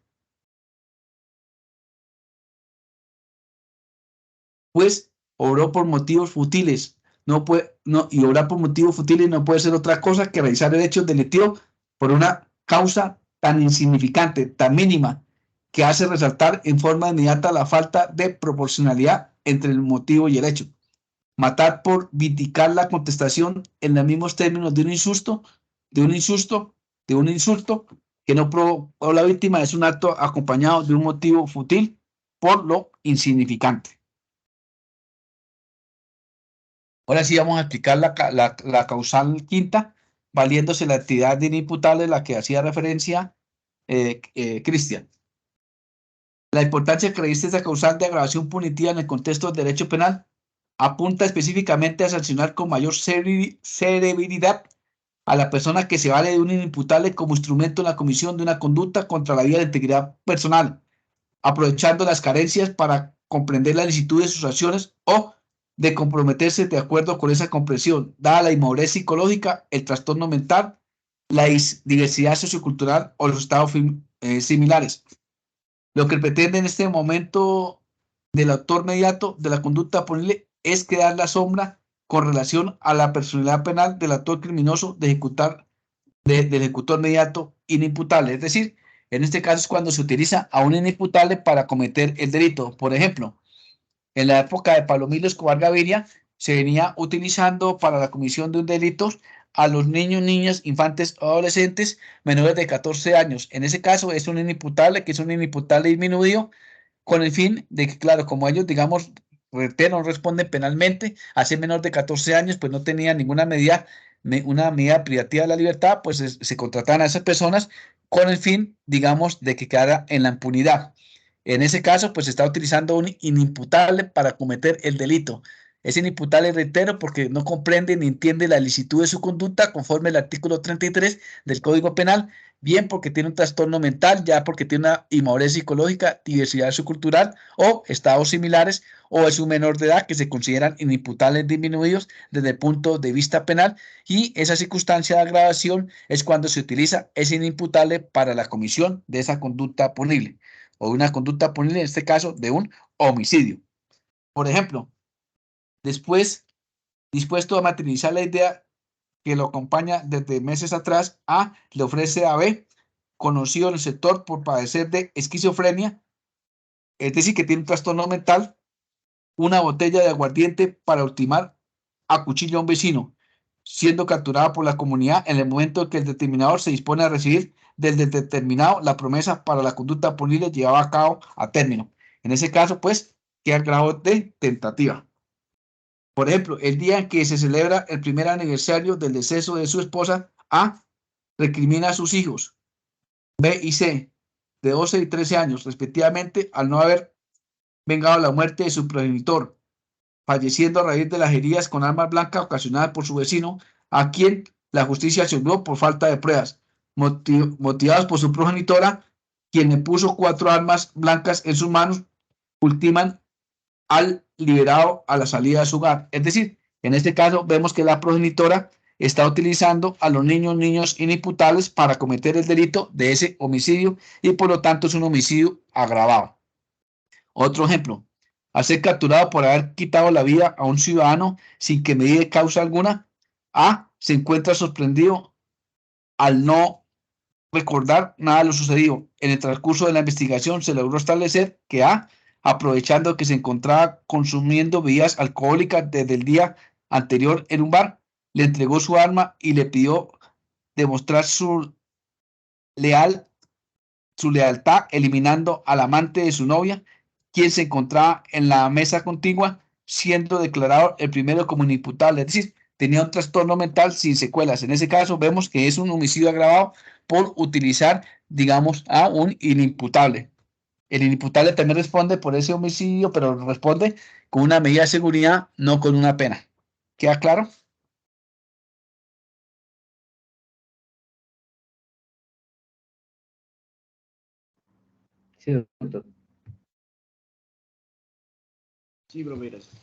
Pues obró por motivos futiles, y obrar por motivos futiles no puede ser otra cosa que realizar el hecho delictivo por una causa tan insignificante, tan mínima, que hace resaltar en forma inmediata la falta de proporcionalidad entre el motivo y el hecho. Matar por vindicar la contestación en los mismos términos de un insulto que no provocó la víctima es un acto acompañado de un motivo fútil por lo insignificante. Ahora sí vamos a explicar la causal quinta, valiéndose la actividad de inimputable, la que hacía referencia Cristian. La importancia que reviste esta causal de agravación punitiva en el contexto del derecho penal apunta específicamente a sancionar con mayor severidad a la persona que se vale de un inimputable como instrumento en la comisión de una conducta contra la vida de la integridad personal, aprovechando las carencias para comprender la licitud de sus acciones o de comprometerse de acuerdo con esa comprensión, dada la inmadurez psicológica, el trastorno mental, la diversidad sociocultural o los estados similares. Lo que pretende en este momento del autor mediato de la conducta punible es crear la sombra con relación a la personalidad penal del autor criminoso del ejecutor mediato inimputable. Es decir, en este caso es cuando se utiliza a un inimputable para cometer el delito. Por ejemplo, en la época de Pablo Emilio Escobar Gaviria se venía utilizando para la comisión de un delito a los niños, niñas, infantes o adolescentes menores de 14 años. En ese caso es un inimputable, que es un inimputable disminuido, con el fin de que, claro, como ellos, digamos, no responden penalmente, a ser menor de 14 años, pues no tenían ninguna medida, una medida privativa de la libertad, pues se contrataban a esas personas con el fin, digamos, de que quedara en la impunidad. En ese caso, pues se está utilizando un inimputable para cometer el delito. Es inimputable, reitero, porque no comprende ni entiende la licitud de su conducta conforme al artículo 33 del Código Penal, bien porque tiene un trastorno mental, ya porque tiene una inmadurez psicológica, diversidad sociocultural o estados similares, o es un menor de edad que se consideran inimputables disminuidos desde el punto de vista penal, y esa circunstancia de agravación es cuando se utiliza ese inimputable para la comisión de esa conducta punible, o una conducta punible, en este caso, de un homicidio. Por ejemplo, después, dispuesto a materializar la idea que lo acompaña desde meses atrás, A le ofrece a B, conocido en el sector por padecer de esquizofrenia, es decir, que tiene un trastorno mental, una botella de aguardiente para ultimar a cuchillo a un vecino, siendo capturada por la comunidad en el momento en que el determinador se dispone a recibir del determinado la promesa para la conducta punible llevada a cabo a término. En ese caso, pues, queda el grado de tentativa. Por ejemplo, el día en que se celebra el primer aniversario del deceso de su esposa, A recrimina a sus hijos, B y C, de 12 y 13 años, respectivamente, al no haber vengado la muerte de su progenitor, falleciendo a raíz de las heridas con armas blancas ocasionadas por su vecino, a quien la justicia absolvió por falta de pruebas, motivados por su progenitora, quien le puso 4 armas blancas en sus manos, ultiman al liberado a la salida de su hogar. Es decir, en este caso vemos que la progenitora está utilizando a los niños inimputables para cometer el delito de ese homicidio, y por lo tanto es un homicidio agravado. Otro ejemplo, al ser capturado por haber quitado la vida a un ciudadano sin que medie causa alguna, A se encuentra sorprendido al no recordar nada de lo sucedido. En el transcurso de la investigación se logró establecer que A, aprovechando que se encontraba consumiendo bebidas alcohólicas desde el día anterior en un bar, le entregó su arma y le pidió demostrar su lealtad, eliminando al amante de su novia, quien se encontraba en la mesa contigua, siendo declarado el primero como inimputable. Es decir, tenía un trastorno mental sin secuelas. En ese caso vemos que es un homicidio agravado por utilizar, digamos, a un inimputable. El inimputable también responde por ese homicidio, pero responde con una medida de seguridad, no con una pena. ¿Queda claro? Sí, doctor. Sí, profe, gracias.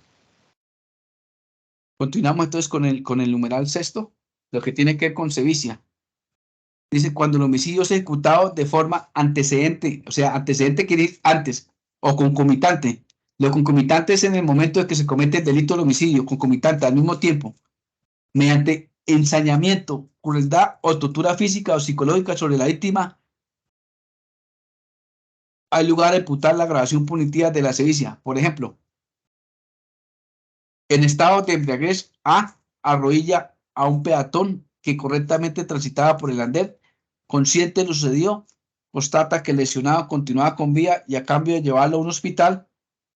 Continuamos entonces con el numeral sexto, lo que tiene que ver con sevicia. Dice, cuando el homicidio es ejecutado de forma antecedente, o sea, antecedente quiere decir antes, o concomitante. Lo concomitante es en el momento en que se comete el delito del homicidio, concomitante al mismo tiempo, mediante ensañamiento, crueldad o tortura física o psicológica sobre la víctima, hay lugar a imputar la agravación punitiva de la sevicia. Por ejemplo, en estado de embriaguez, A arrodilla a un peatón que correctamente transitaba por el andén, consciente de lo sucedido, constata que el lesionado continuaba con vida y a cambio de llevarlo a un hospital,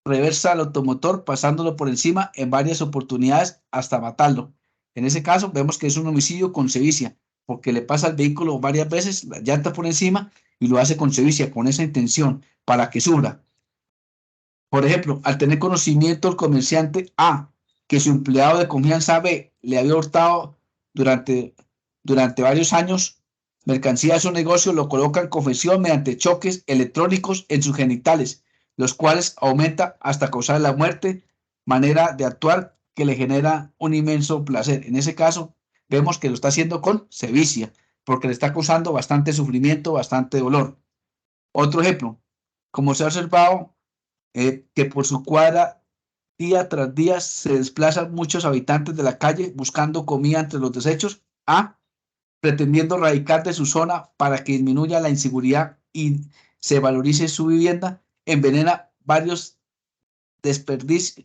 reversa el automotor pasándolo por encima en varias oportunidades hasta matarlo. En ese caso vemos que es un homicidio con sevicia, porque le pasa al vehículo varias veces, la llanta por encima, y lo hace con sevicia, con esa intención, para que sufra. Por ejemplo, al tener conocimiento el comerciante A que su empleado de confianza B le había hurtado durante durante varios años mercancías o negocios lo colocan con confesión mediante choques electrónicos en sus genitales, los cuales aumenta hasta causar la muerte, manera de actuar que le genera un inmenso placer. En ese caso, vemos que lo está haciendo con sevicia, porque le está causando bastante sufrimiento, bastante dolor. Otro ejemplo, como se ha observado, que por su cuadra día tras día se desplazan muchos habitantes de la calle buscando comida entre los desechos, A, pretendiendo radicar de su zona para que disminuya la inseguridad y se valorice su vivienda, envenena varios desperdicios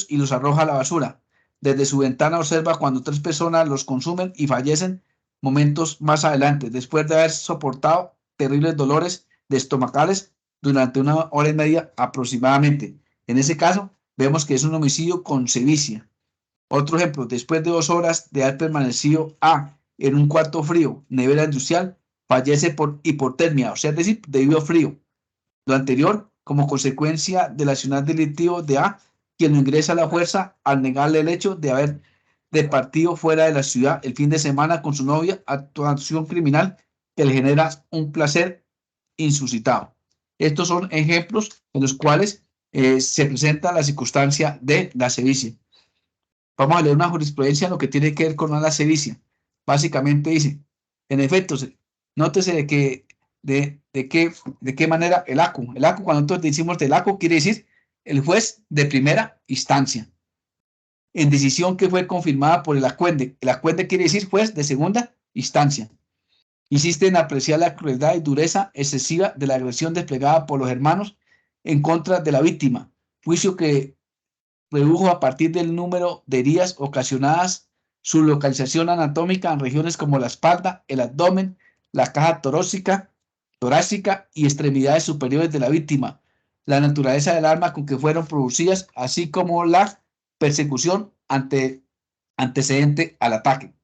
y los arroja a la basura. Desde su ventana observa cuando 3 personas los consumen y fallecen momentos más adelante, después de haber soportado terribles dolores de estomacales durante 1 hora y media aproximadamente. En ese caso, vemos que es un homicidio con sevicia. Otro ejemplo, después de 2 horas de haber permanecido en un cuarto frío, nevera industrial, fallece por hipotermia, o sea, es decir, debido a frío. Lo anterior, como consecuencia del accionar delictivo de A, quien lo ingresa a la fuerza al negarle el hecho de haber departido fuera de la ciudad el fin de semana con su novia, actuación criminal que le genera un placer insuscitado. Estos son ejemplos en los cuales se presenta la circunstancia de la sevicia. Vamos a leer una jurisprudencia en lo que tiene que ver con la sevicia. Básicamente dice, en efecto, nótese de qué manera el ACU, cuando nosotros decimos del ACU, quiere decir el juez de primera instancia, en decisión que fue confirmada por el acuende. El acuende quiere decir juez de segunda instancia. Insiste en apreciar la crueldad y dureza excesiva de la agresión desplegada por los hermanos en contra de la víctima, juicio que redujo a partir del número de heridas ocasionadas, su localización anatómica en regiones como la espalda, el abdomen, la caja torácica y extremidades superiores de la víctima, la naturaleza del arma con que fueron producidas, así como la persecución antecedente al ataque.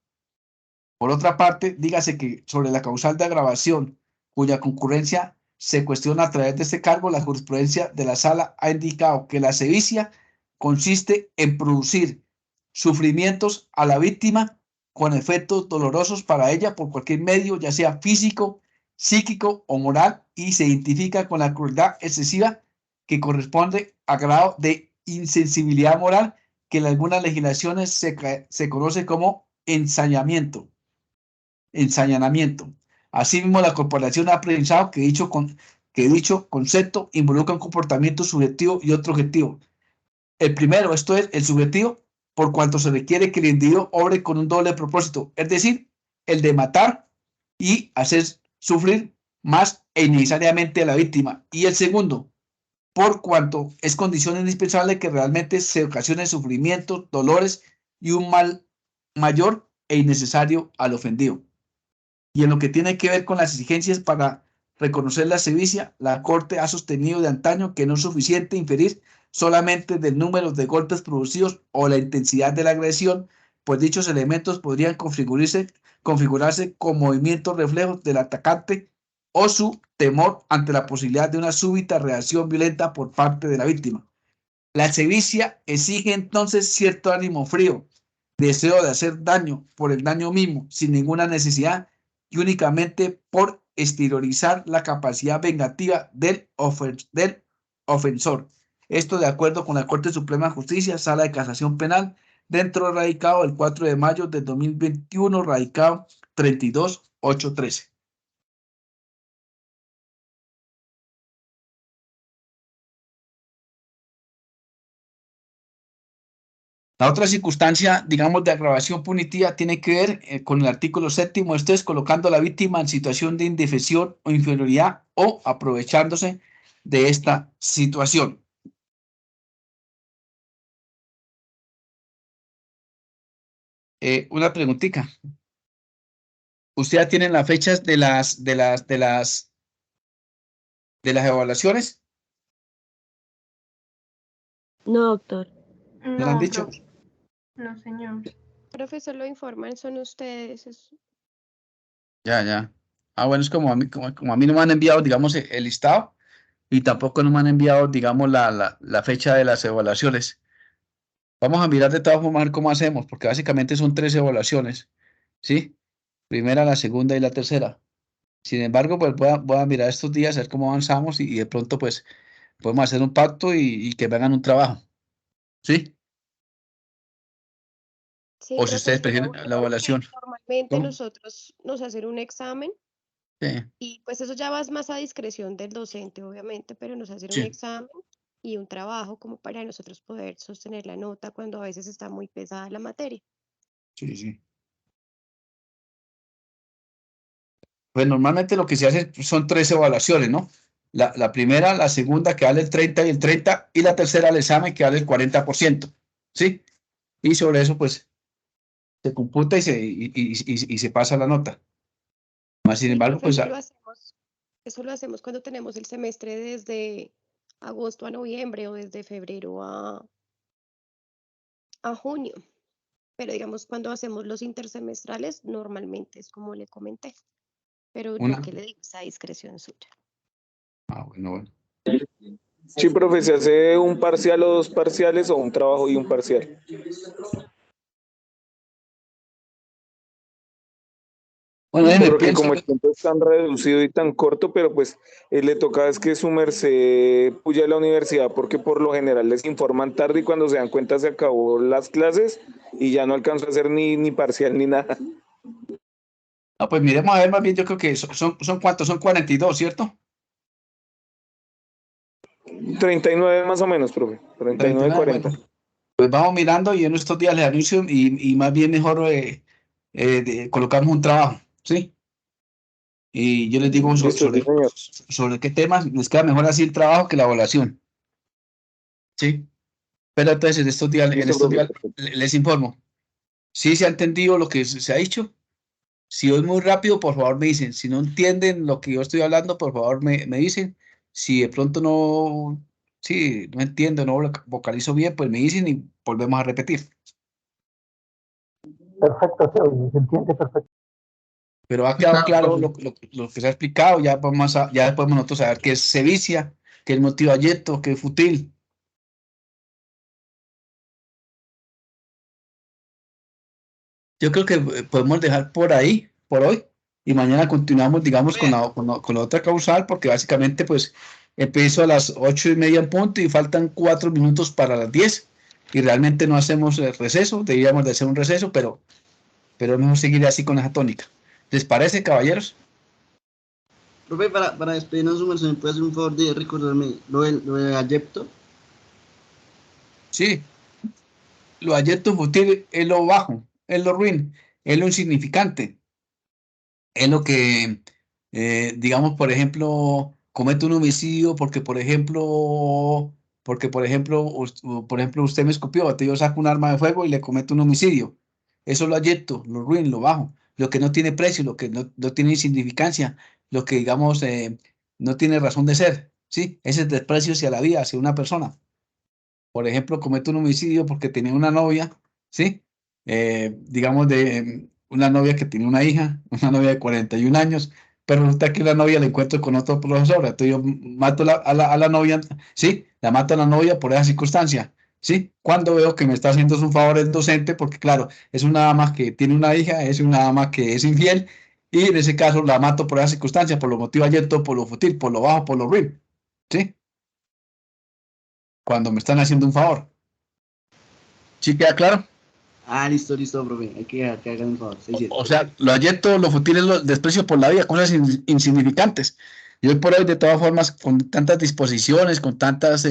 Por otra parte, dígase que sobre la causal de agravación, cuya concurrencia se cuestiona a través de este cargo, la jurisprudencia de la sala ha indicado que la sevicia consiste en producir sufrimientos a la víctima con efectos dolorosos para ella por cualquier medio, ya sea físico, psíquico o moral, y se identifica con la crueldad excesiva que corresponde a grado de insensibilidad moral que en algunas legislaciones se conoce como ensañamiento. Asimismo, la corporación ha pensado que dicho concepto involucra un comportamiento subjetivo y otro objetivo. El primero, esto es el subjetivo, por cuanto se requiere que el individuo obre con un doble propósito, es decir, el de matar y hacer sufrir más e innecesariamente a la víctima. Y el segundo, por cuanto es condición indispensable que realmente se ocasione sufrimientos, dolores y un mal mayor e innecesario al ofendido. Y en lo que tiene que ver con las exigencias para reconocer la sevicia, la Corte ha sostenido de antaño que no es suficiente inferir solamente del número de golpes producidos o la intensidad de la agresión, pues dichos elementos podrían configurarse como movimientos reflejos del atacante o su temor ante la posibilidad de una súbita reacción violenta por parte de la víctima. La sevicia exige entonces cierto ánimo frío, deseo de hacer daño por el daño mismo, sin ninguna necesidad y únicamente por exteriorizar la capacidad vengativa del ofensor. Esto de acuerdo con la Corte Suprema de Justicia, Sala de Casación Penal, dentro del radicado del 4 de mayo de 2021, radicado 32813. La otra circunstancia, digamos, de agravación punitiva tiene que ver con el artículo 7º, esto es colocando a la víctima en situación de indefensión o inferioridad o aprovechándose de esta situación. Una preguntita. ¿Usted ya tienen las fechas de las evaluaciones? No, doctor. ¿Me lo han dicho? No, señor. Profesor, lo informan, son ustedes. Ya. Bueno, es como a mí no me han enviado, digamos, el listado y tampoco no me han enviado, digamos, la fecha de las evaluaciones. Vamos a mirar de todas formas cómo hacemos, porque básicamente son 3 evaluaciones. ¿sí? Primera, la segunda y la tercera. Sin embargo, pues voy a mirar estos días, a ver cómo avanzamos y de pronto, pues, podemos hacer un pacto y que me hagan un trabajo, ¿sí? Sí, O si ustedes profesor, lo prefieren único la es que evaluación. normalmente ¿Cómo? nosotros nos hacen un examen Sí, y pues eso ya va más a discreción del docente, obviamente, pero nos hacen un sí, examen y un trabajo como para nosotros poder sostener la nota cuando a veces está muy pesada la materia. sí, sí. Pues normalmente lo que se hace son 3 evaluaciones, ¿no? La primera, la segunda que vale el 30 y el 30, y la tercera el examen que vale el 40%, ¿sí? Y sobre eso, pues, se computa y se pasa la nota. Más sin Sí, embargo, profe, pues, eso lo hacemos cuando tenemos el semestre desde agosto a noviembre o desde febrero a junio. Pero digamos, cuando hacemos los intersemestrales, normalmente es como le comenté, pero lo una... que le digo es a discreción suya. Ah, bueno, bueno. Sí, profe, ¿se hace un parcial o 2 parciales o un trabajo y un parcial? Bueno, déjeme, Porque pienso. como el tiempo es tan reducido y tan corto, pero pues le toca es que su merced puya a la universidad porque por lo general les informan tarde y cuando se dan cuenta se acabó las clases y ya no alcanzó a hacer ni parcial ni nada. Ah, pues miremos a ver, más bien, yo creo que son ¿cuántos? Son 42, ¿cierto? 39 más o menos, profe. 39, 39, 40. bueno. Pues vamos mirando y en estos días les anuncio y más bien mejor colocamos un trabajo, ¿sí? Y yo les digo Listo, sí, señor. sobre qué temas les queda mejor así el trabajo que la evaluación, ¿sí? Pero entonces en Listo, estos profe. días les informo. Si se ha entendido lo que se ha dicho, si es muy rápido, por favor me dicen. Si no entienden lo que yo estoy hablando, por favor me dicen. Si de pronto no, sí, no entiendo, no vocalizo bien, pues me dicen y volvemos a repetir. Perfecto, se entiende perfecto. Pero ha quedado claro lo que se ha explicado, ya podemos nosotros saber qué es sevicia, qué es motivo ayeto, qué es futil. Yo creo que podemos dejar por ahí, por hoy, y mañana continuamos, digamos, con la otra causal, porque básicamente, pues, empiezo a las 8:30 en punto y faltan 4 minutos para las 10, y realmente no hacemos el receso, deberíamos de hacer un receso, pero es mejor seguir así con esa tónica. ¿Les parece, caballeros? Profe, para despedirnos, su merced, ¿me puede hacer un favor de recordarme lo del Ayepto? Sí, lo ayeto futil es lo bajo, es lo ruin, es lo insignificante. Es lo que, digamos, por ejemplo, comete un homicidio por ejemplo, usted me escupió, entonces yo saco un arma de fuego y le cometo un homicidio. Eso es lo ayeto, lo ruin, lo bajo, lo que no tiene precio, lo que no tiene insignificancia, lo que, digamos, no tiene razón de ser, ¿sí? Ese desprecio hacia la vida, hacia una persona. Por ejemplo, comete un homicidio porque tenía una novia, ¿sí? Digamos, una novia que tiene una hija, una novia de 41 años, pero resulta que la novia la encuentro con otro profesor, entonces yo mato a la novia, ¿sí? La mato a la novia por esa circunstancia, ¿sí? Cuando veo que me está haciendo un favor el docente, porque claro, es una dama que tiene una hija, es una dama que es infiel, y en ese caso la mato por esa circunstancia, por lo motivo ayeto, por lo fútil, por lo bajo, por lo ruin, ¿sí? Cuando me están haciendo un favor. ¿Sí queda claro? Ah, listo, profe. Hay que dejar que hagan un favor. 6-7. O sea, lo ayeto, lo futil es lo desprecio por la vida, cosas insignificantes. Y hoy por hoy, de todas formas, con tantas disposiciones, con tantas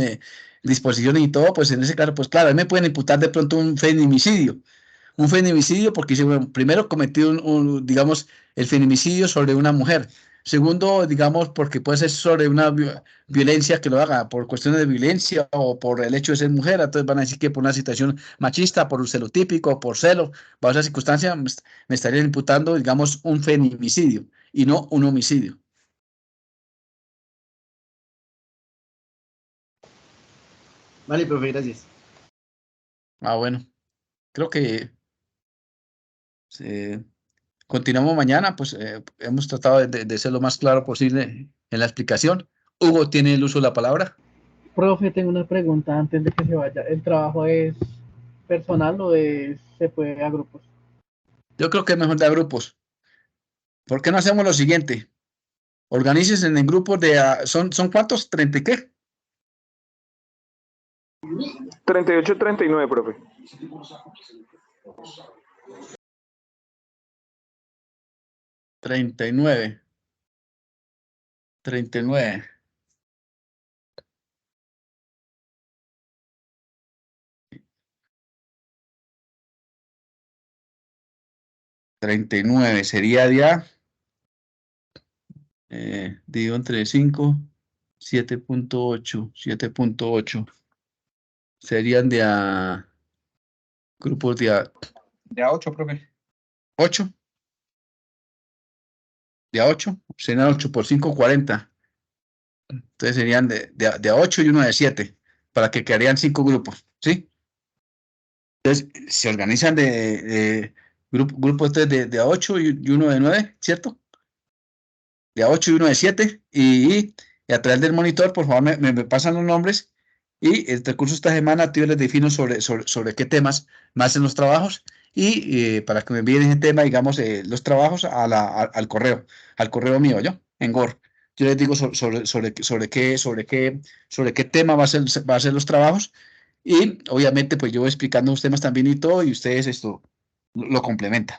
disposiciones y todo, pues en ese caso, pues claro, a mí me pueden imputar de pronto un feminicidio. Un feminicidio porque, bueno, primero cometió digamos, el feminicidio sobre una mujer. Segundo, digamos, porque puede ser sobre una violencia que lo haga por cuestiones de violencia o por el hecho de ser mujer. Entonces van a decir que por una situación machista, por un celo típico, por celo, bajo esa circunstancia, me estarían imputando, digamos, un feminicidio y no un homicidio. Vale, profe, gracias. Ah, bueno, creo que continuamos mañana, pues hemos tratado de ser lo más claro posible en la explicación. Hugo tiene el uso de la palabra. Profe, tengo una pregunta antes de que se vaya. ¿El trabajo es personal o se puede a grupos? Yo creo que es mejor dar grupos. ¿Por qué no hacemos lo siguiente? Organícense en grupos de... ¿Son cuántos? ¿30 y qué? 38, 39, profe. 39. 39. Sería ya, dividido entre 5, 7.8, 7.8. Serían de a grupos de a 8, profe. 8. De a 8. Serían 8 por 5, 40. Entonces serían de a 8 y uno de 7, para que quedarían 5 grupos, ¿sí? Entonces se organizan de grupos de a 8 y uno de 9, ¿cierto? De a 8 y uno de 7, y a través del monitor, por favor, me pasan los nombres, y el recurso esta semana yo les defino sobre qué temas me hacen los trabajos, y para que me envíen ese tema, digamos, los trabajos al correo mío, yo, en Word. Yo les digo sobre qué tema va a ser los trabajos, y obviamente pues yo voy explicando los temas también y todo, y ustedes esto lo complementan.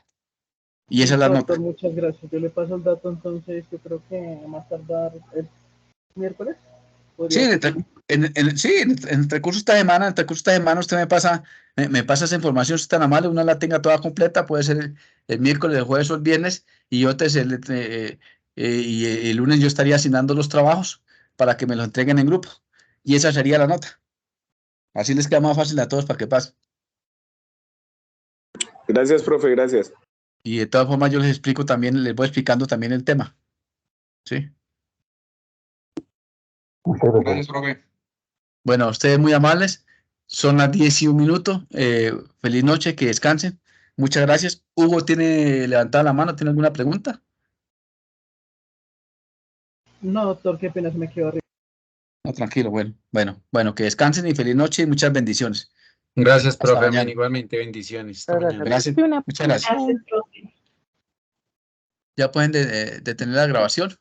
Y esa es la Doctor, nota. muchas gracias. Yo le paso el dato entonces, yo creo que más tardar el miércoles. Sí, Podría ser. en el transcurso de esta semana usted me pasa esa información, si es tan amable, uno la tenga toda completa, puede ser el miércoles, el jueves o el viernes, y yo y el lunes yo estaría asignando los trabajos para que me los entreguen en grupo, y esa sería la nota. Así les queda más fácil a todos para que pasen. Gracias, profe, gracias. Y de todas formas yo les explico también, les voy explicando también el tema. ¿Sí? Muchas gracias. Gracias, profe. Bueno, ustedes muy amables. Son las 10 y 1 minuto. Feliz noche, que descansen. Muchas gracias. Hugo tiene levantada la mano, ¿tiene alguna pregunta? No, doctor, qué pena, se me quedó arriba. No, tranquilo, bueno, que descansen y feliz noche y muchas bendiciones. Gracias, Hasta profe. mañana. Igualmente, bendiciones. Hasta Gracias. mañana. Gracias. Muchas gracias. Ya pueden detener la grabación.